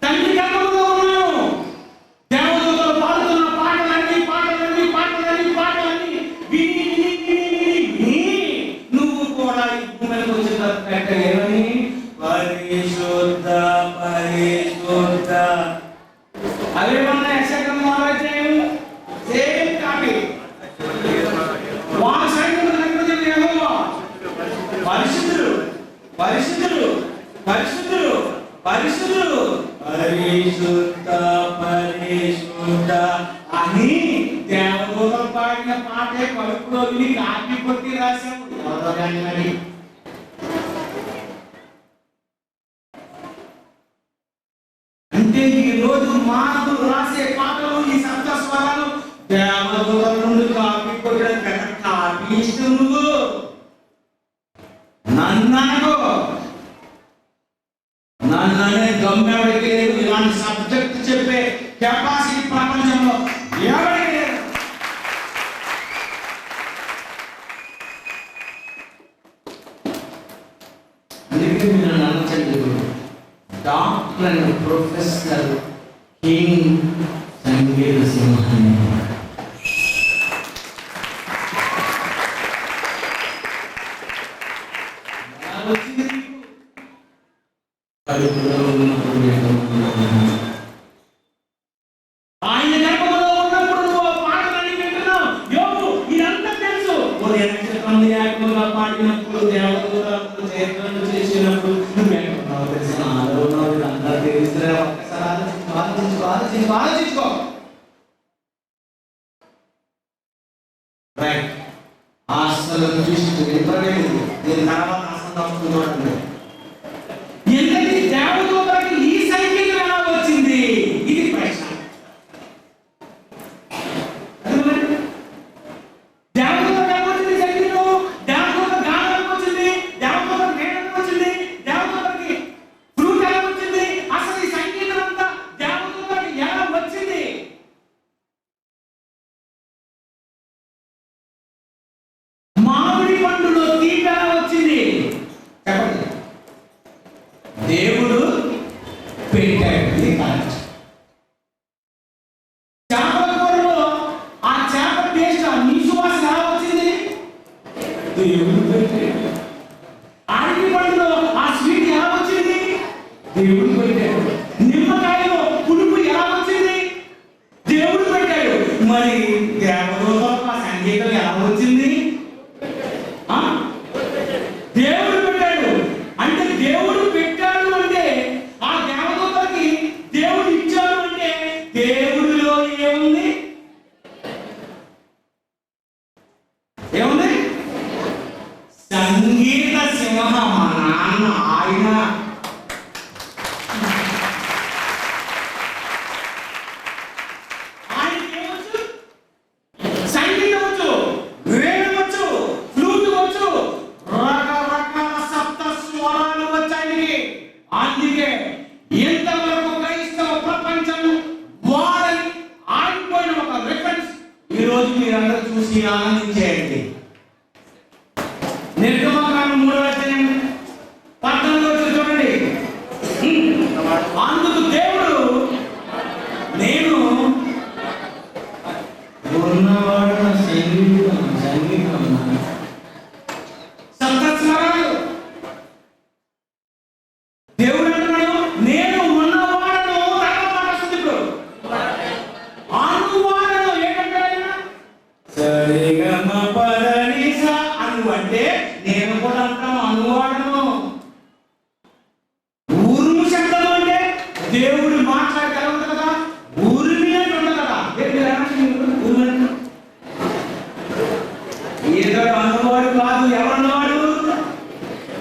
తండ్రి గర్భంలో ఉన్నాను. దేవదూతలు పాడుతున్న పాటలన్నీ విని నువ్వు కూడా ఈ భూమికి వచ్చిన తర్వాత ఏమని? పరిశుద్ధ పరిశుద్ధ. అవేమన్నా యెషయా అధ్యాయం సేమ్ కాపీ. పరిశుద్ధులు పరిశుద్ధులు పరిశుద్ధులు పరిశుద్ధులు పరిశుద్ధ పరిశుద్ధ అని దేవదూతలు పాడిన పాటే కడుపులో విని కాపీ కొట్టి రాశాము. అంటే ఈ రోజు మానవులు రాసే పాటలు ఈ శబ్ద స్వరాలు దేవదూతలు సంగీత సింహాన్ని. ఆయన గర్భంలో ఉన్నప్పుడు నువ్వు పాటలన్నీ వింటున్నావు. యోబు ఇదంతా తెలుసు. ఉదయ నక్షత్రం ఏకంగా పాడినప్పుడు, దేవదూతలు చేతులను చేసినప్పుడు నువ్వు ఎక్కడున్నావు తెలిసిన ఆలోచన ఇదంతా తెలిస్తే ఒక్కసారి ఆలోచించుకో. రైట్. అసలు చూసి విపరీతం దీని తర్వాత అసలు చూడండి. ఎందుకంటే దేవదూతలకి ఈ సంగీతం ఎలా వచ్చింది? ఇది ప్రశ్న. దేవదూతలకు ఎలా వచ్చింది సంగీతం? దేవదూతల గానం వచ్చింది, దేవదూతల మేడం వచ్చింది, దేవదూతలకి ఫ్లూట్ ఎలా వచ్చింది? అసలు ఈ సంగీతం అంతా దేవదూతలకి ఎలా వచ్చింది? మామిడి పండులో తీపి ఎలా వచ్చింది? చెప్పండి. దేవుడు పెట్టాడు. ఇది కరెక్ట్. చేపల కూరలో ఆ చేప టేస్ట్, ఆ నీసు వాసన ఎలా వచ్చింది? దేవుడు పెట్టాడు. అరటి పండులో ఆ స్వీట్ ఎలా వచ్చింది? దేవుడు పెట్టాడు. నిమ్మకాయలో పులుపు ఎలా వచ్చింది? దేవుడు పెట్టాడు. మరి దేవదూతలకు ఆ సంగీతం ఎలా వచ్చింది? దేవుడు పెట్టాడు. అంటే దేవుడు పెట్టాడు అంటే ఆ దేవదూతలకి దేవుడు ఇచ్చాడు అంటే దేవుడిలో ఏముంది? ఏముంది? సంగీత సింహ మా నాన్న. ఆయన ఏమొచ్చు? సంగీతం వచ్చు, వేణు వచ్చు, ఫ్లూట్ వచ్చు, రకరకాల సప్త స్వరాలు వచ్చాయి. అందుకే ఎంతవరకు క్రైస్తవ ప్రపంచం వాడని ఆగిపోయిన ఒక రిఫరెన్స్ ఈరోజు మీరందరూ చూసి ఆనందించేయండి. నిర్గమకాండం 3:14 చూడండి. అందుకు దేవుడు నేను ఉన్నవాడు సంగీతం సప్తస్వరాలు. దేవుడు అంటున్నాడు నేను ఉన్నవాడను. ఇప్పుడు అనువాడను ఏంటంటే సరిగమ పదనిస అను అంటే నేను కూడా అంటాను అనువాడను. ఊరుము శబ్దం అంటే దేవుడు మాట్లాడగలదు కదా, ఊరిమినట్టు ఉండదు కదా. ఏదో అనువాడు కాదు. ఎవరన్నవాడు?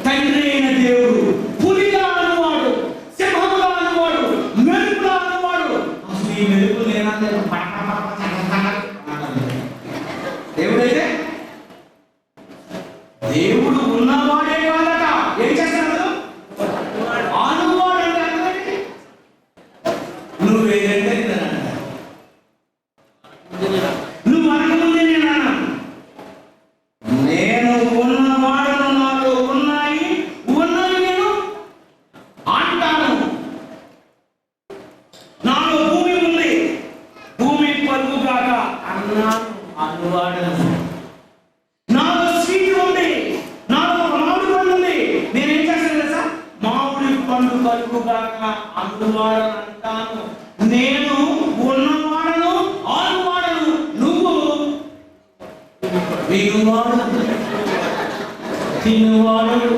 తండ్రి అయిన దేవుడు. పులిగా అనువాడు, సింహముగా అనువాడు, మెరుపుగా అనువాడు. అసలు ఈ మెరుపు లేనంటే దేవుడైతే దేవుడు ఉన్నవాడే కాదట. ఏం చేస్తున్నాడు? అనువాడు అంటే నువ్వేదంటే నువ్వు అనకముందే నేను అన్నాను. నేను ఉన్నవాడను, నాలో ఉన్నాయి, ఉన్నవి నేను అంటాను. నాలో భూమి ఉంది, భూమి పలుకుగాక అన్నాను, అనువాడను. నాలో స్వీట్ ఉంది, నాలో మామిడి పండు ఉంది. నేనేం చేస్తాను తెలుసా? మామిడి పండు పలుకుగాక అనువాడను అంటాను. నేను ఉన్నవాడను, అనువాడను. నువ్వు వినువాడు, తినువాడు.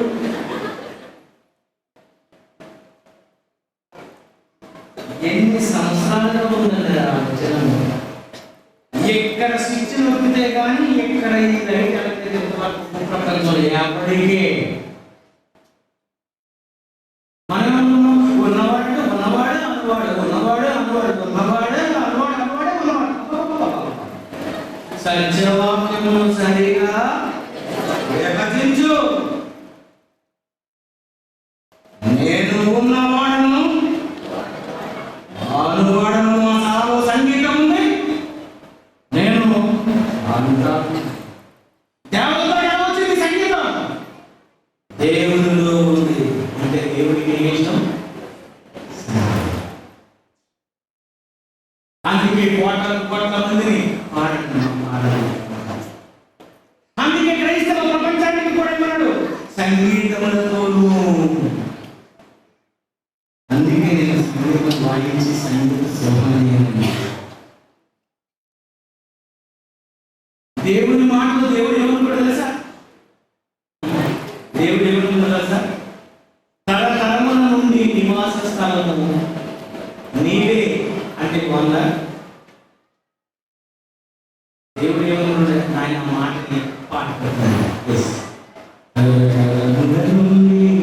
ఎన్ని సంవత్సరాలుగా ఉందండి రామచరణం. ఎక్కడ స్విచ్ నొక్కితే కానీ ఎక్కడ ఈ లైట్ ప్రపంచంలో ఎప్పటికే మనం ఉన్నవాడు ఉన్నవాడు అనువాడు, ఉన్నవాడు అనువాడు, ఉన్నవాడు అనువాడు, అనువాడు ఉన్నవాడు. సత్యవాక్యమును సరిగా విభజించు. నేను ఉన్నవాడను, అనువాడను. మా సాలో సంగీతం ఉంది. నేను అంటాను. దేవతలో ఏమొచ్చింది సంగీతం? దేవుడిలో ఉంది. అంటే దేవుడికి ఏమి ఇష్టం? అందుకే కోట్ల మందిని అందుకే క్రైస్తవ ప్రపంచానికి కూడా ఏమన్నాడు? సంగీతములతోనూ. అందుకే నేను సంగీతం వాయించి సంగీత శోభని దేవుని మాటలు దేవుడు ఏమనుకోడు తెలుసా? దేవుడు ఏమనుకుంటాడు తెలుసా? తరతరముల నుండి నివాస స్థలము నీవే అంటే వంద. దేవుడు ఏమనుకుంటాడు? ఆయన మాటని పాట పెడతాడు.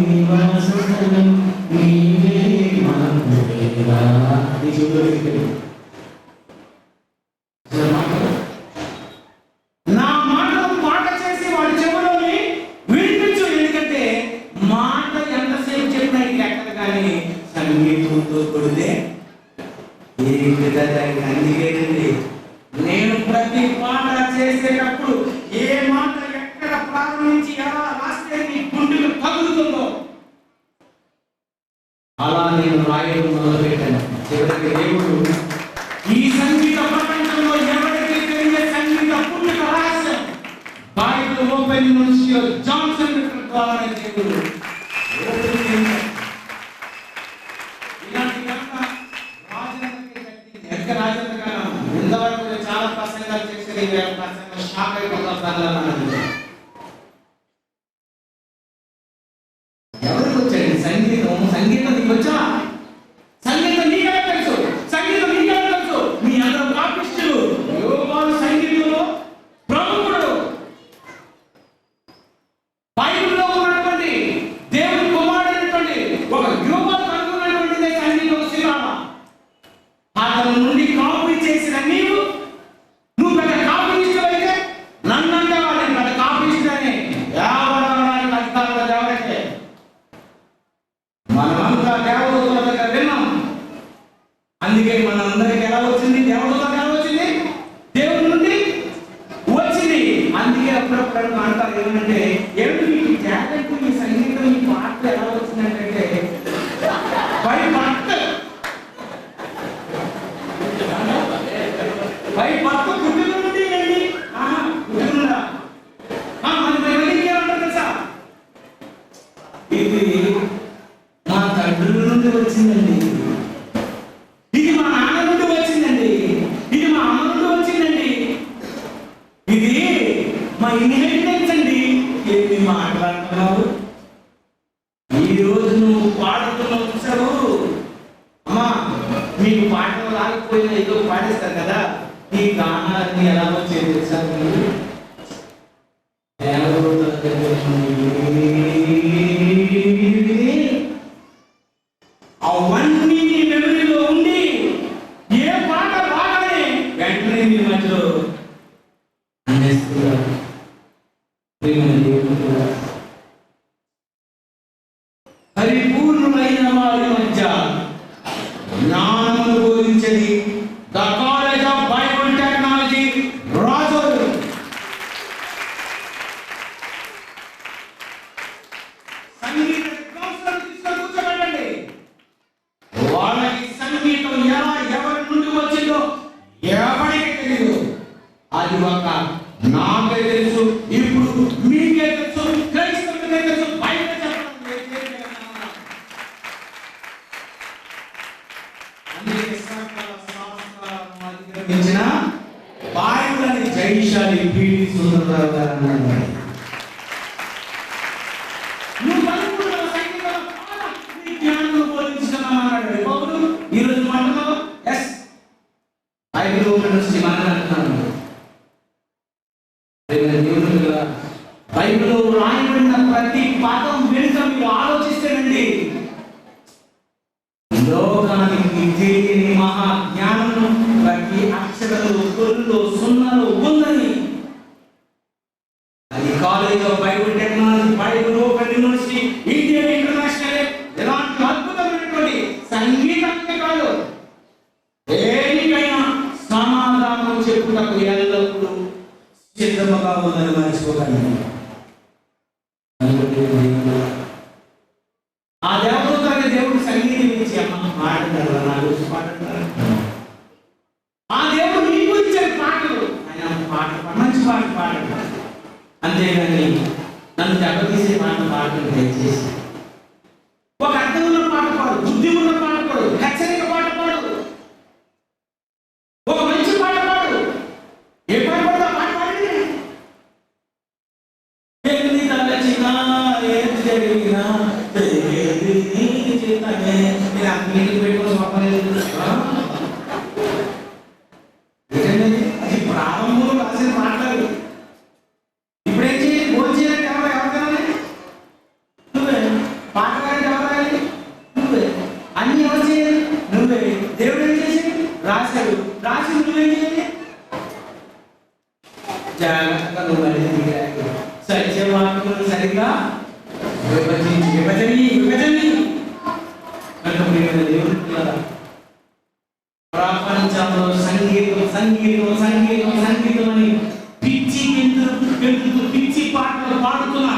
నివాస స్థలం నీవే నా మాటలు పాట చేసి వాడి చెవులోని వినిపించు. ఎందుకంటే మాట ఎంతసేపు చెప్పినా ఎక్కడ కానీ సంగీతంతో కొడితే అందుకేనండి నేను ప్రతి పాట చేసేటప్పుడు ఏ మాట ఎక్కడ ప్రారంభించి ఎలా రాస్తే నీ గుండెలు తగులుతుందో అలా నేను రాయడం మొదలుపెట్టాను. చివరికి దేవుడు ఈ సంగీత ప్రపంచంలో ఎవరికి తెలియే సంగీత పుణ్యక రహస్యం బైబిల్ ఓపెన్ యూనివర్సిటీ జాన్సన్ ద్వారా దేవుడు ఇలాంటి రాజేంద్ర గారు ఇంతవరకు చాలా ప్రసంగాలు చేసేది షాక్ అయిపోతాను. ఎవరికి వచ్చాడు సంగీతం నీకు వచ్చా? సంగీతం నీకే తెలుసు, సంగీతం నీకే తెలుసు. మీ అందరూ పాపిష్టులు. యోగాలు సంగీతంలో ప్రముఖుడు. బైబిల్లో ఉన్నటువంటి దేవుని కుమారుడైనటువంటి ఒక యోగాలు కనుగొన్నటువంటిదే సంగీతం శిలాల. అతని నుండి కాపీ చేసిన నువ్వు పెద్ద కాపీస్ట్ అయితే నన్నంటే వాళ్ళని పెద్ద కాపీస్ట్ అని ఎవరికి అధికారులు ఎవరైతే మనమంతా దేవదూతల దగ్గర విన్నాం. అందుకే మనందరికి ఎలా వచ్చింది? దేవదూతలకు ఎలా వచ్చింది? దేవుడి నుండి వచ్చింది. అందుకే అప్పుడప్పుడు అంటారు ఏమంటే ఏమిటి మీకు జాగ్రత్త మీ సంగీతం మీ పాటలు ఎలా వచ్చిందంటే పై భర్త పుట్టిన నుండి అండి పుట్టినరా మన తెలుసా? ఇది మా తండ్రుల నుండి వచ్చిందండి, ఇది మా నాన్న నుండి వచ్చిందండి, ఇది మా అమ్మ నుండి వచ్చిందండి, ఇది మా ఇన్హెరిటెన్స్ అండి. ఏమి మాట్లాడుతున్నావు? ఈ రోజు నువ్వు పాడుతున్నావు చూసావు. అమ్మా మీకు పాటలు రాకపోయినా ఏదో పాడేస్తారు కదా. ఈ గానాన్ని ఎలా వచ్చేది తెలుసా? అవన్నీ నీ మెమరీలో ఉండి ఏ పాట రాగానే వెంటనే మీ మధ్యలో పరిపూర్ణమైన వారి మధ్య జ్ఞానము బోధించేది the college of Bible technology Razole. సంగీత కౌన్సిలర్ తీసుకొని కూర్చోబెట్టండి. వాళ్ళకి సంగీతం ఎలా ఎవరి నుండి వచ్చిందో ఎవరికి తెలియదు. అది ఒక నాకే తెలుసు, ఇప్పుడు మీకే తెలుసు, క్రైస్తవులకే తెలుసు. బైబిల్ బైబిల్ అని జైశాలి పీడి సుందరరావు గారు అన్నారు. నువ్వు అనుకున్న సంగీతం జ్ఞానం బోధించుకున్నామన్నాడు పౌరులు. ఈరోజు మాటలో ఎస్ బైబిల్ యూనివర్సిటీ మాట్లాడుతున్నాను. బైబిల్లో రాయబడిన ప్రతి పదం వెనుక మీరు ఆలోచిస్తేనండి లోకానికి తెలియని మహాజ్ఞానం ప్రతి అక్షరంలో కొల్లో సున్నలో ఉందని. అది college of Bible technology, Bible open university, Indian international ఇలాంటి అద్భుతమైనటువంటి సంగీతానికి కాదు దేనికైనా సమాధానం చెప్పుటకు ఎల్లప్పుడూ సిద్ధముగా ఉందని మర్చిపోకండి. ఆ దేవదూతకి దేవుడు సంగీతం ఇచ్చి అమ్మ పాడుతారు, నా గురించి పాడుతారు. అంతేగాని నన్ను దెబ్బతీసే పాటలు దయచేసి. ఒక అర్థం ఉన్న పాట పాడు, బుద్ధి ఉన్న పాట పాడు, హెచ్చరిక పాట పాడు, ఒక మంచి పాట పాడు. ఏ పాట పాడు? పాట పాడండి. ఏది తలచినా ఏది జరిగినా ఏది నీ చేతనే. మీరు ఆ మీటింగ్ పెట్టుకోవాలి చెప్పలేదు. అది ప్రారంభంలో రాసిన మాట్లాడు. ఇప్పుడేం చేయాలి? భోజనం చేయాలంటే ఎవరు తినాలి? నువ్వే. పాట పాడి ఎవరు రాయాలి? నువ్వే. అన్ని ఎవరు చేయాలి? నువ్వే. దేవుడు ఏం చేసి రాశాడు, రాసి నువ్వేం చేయాలి? జాగ్రత్తగా నువ్వు అనేది సత్య వాక్యం సరిగ్గా విభజని దేవుడు ప్రపంచంలో సంగీతం అని పిచ్చి పాటలు పాడుతున్న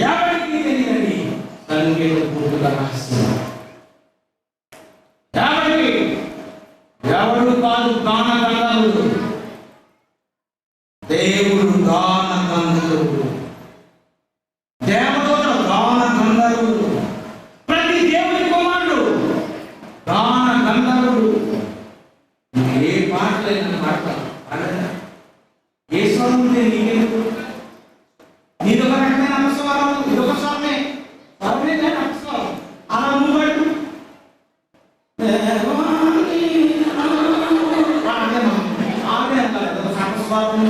ఎవరికి తెలియదండి సంగీత పూర్తిగా రహస్యం. ఎవరు కాదు గాన గంధర్వుడు, దేవుడు గాన గంధర్వుడు, దేవతలు గాన గంధర్వుడు, ప్రతి దేవుని కుమారుడు గాన గంధర్వుడు. ఏ పాటలైనా పాడతాను, ఏ స్వరం ఉంటే నీకెందుకు? నీదొక రకమైన అపస్వరం, ఇదొక స్వరమే, స్వరమే కానీ అపస్వరం. అలా నువ్వు పడు అపస్వరం.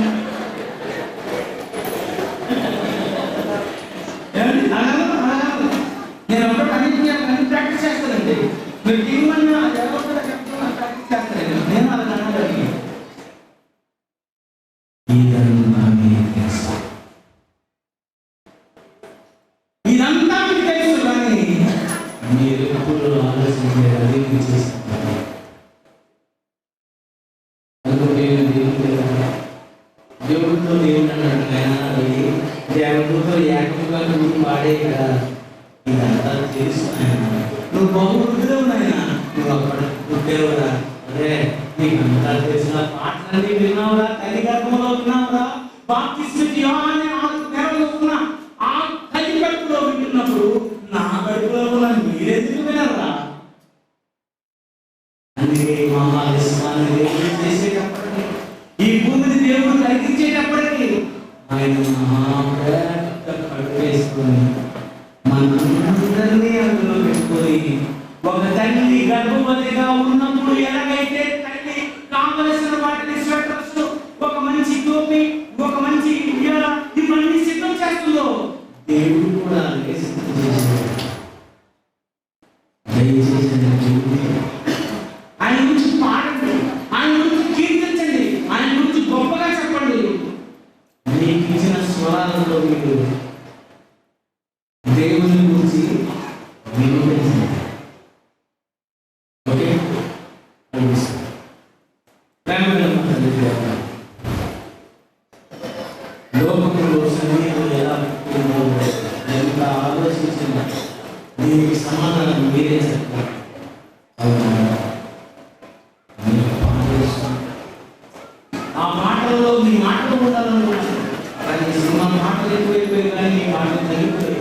నేను ఒకటి అన్ని ప్రాక్టీస్ చేస్తానండి. మీరు టీమన్నా ఎవరు ప్రాక్టీస్ చేస్తానండి. నేను అలా అన్నది ఇదంతా మీకు తెలుసు, కానీ మీరు ఎప్పుడు ఆలోచించే అది చేస్తారు. దేవుడితో దేవుడు అన్నాడు, దేవుడితో ఏకంగా నువ్వు వాడే కదా. ఇదంతా తెలుసు నువ్వు బహుమతులు ఉన్నాయన, నువ్వు అక్కడ పుట్టేవురా. అరే నీకంతా తెలిసిన పాటలన్నీ విన్నావురా, తల్లి గర్భంలో విన్నావురా. బాప్తిస్మం యోహాను నెలలో ఉన్న ఆ తల్లి కడుపులో వింటున్నప్పుడు నా కడుపులో ఉన్న మీరెందుకు వినరా? అందుకే మహావిశ్వాన్ని దేవుడు చేసేటప్పటికి, ఈ భూమిని దేవుడు కలిగించేటప్పటికి ఆయన మహాప్రేత కడుపు వేసుకొని మనందరినీ అందులో పెట్టుకొని, ఒక తల్లి గర్భవతిగా ఉన్నప్పుడు ఎలాగైతే తల్లి కావలసిన వాటిని స్వెటర్స్, ఒక మంచి టోపీ, ఒక మంచి ఇవన్నీ సిద్ధం చేస్తుందో, దేవుడు కూడా అలాగే సిద్ధం చేశాడు. ఆయన గురించి పాడండి, ఆయన గురించి కీర్తించండి, ఆయన గురించి గొప్పగా చెప్పండి. మీకు ఇచ్చిన స్వరాలలో మీరు దేవుని గురించి వినిపించండి. ఓకే, లోకంలో సంగీతం ఎలా ఎంత ఆలోచించిన దీనికి సమాధానం మీరే చెప్తారు. ఆ మాటల్లో మీ మాటలు ఉండాలనుకుంటున్నాను, కానీ సినిమా మాటలు ఎక్కువైపోయి కానీ మీ మాటలు తగ్గిపోయాయి.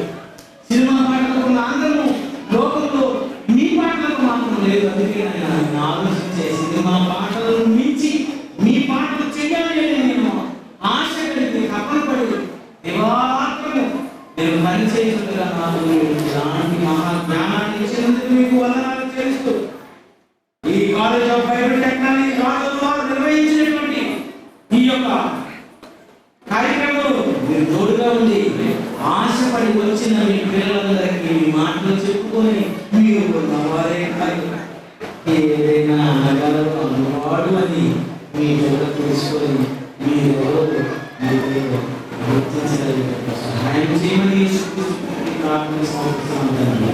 సినిమా పాటలకు ఉన్న ఆనందము లోకంలో మీ పాటలకు మాత్రం లేదు. అందుకే నేను ఆలోచించే సినిమా పాటలను మించి మీ పాటలు చేయాలి అని నేను ఆశ కలిగి తపన పడి దివారాత్రము నేను పనిచేస్తుండగా నాకు ఇలాంటి మహాజ్ఞానాన్ని ఇచ్చినందుకు మీకు వందనాలు చేస్తూ, ఈ కాలేజ్ ఆఫ్ బైబిల్ టెక్నాలజీ వారు నిర్వహించినటువంటి ఈ యొక్క కార్యక్రమంలో మీరు తోడుగా ఉండి ఆశపడి వచ్చిన మీ పిల్లలందరికీ మీ మాటలు చెప్పుకొని మీరు ఉన్నవారే కాదు, ఏదైనా అనగలరు అన్నవాడు అని మీ దగ్గర తెలుసుకొని మీరు గుర్తించగలిగే సహాయం చేయమని ప్రార్థన సమర్పిస్తున్నాను.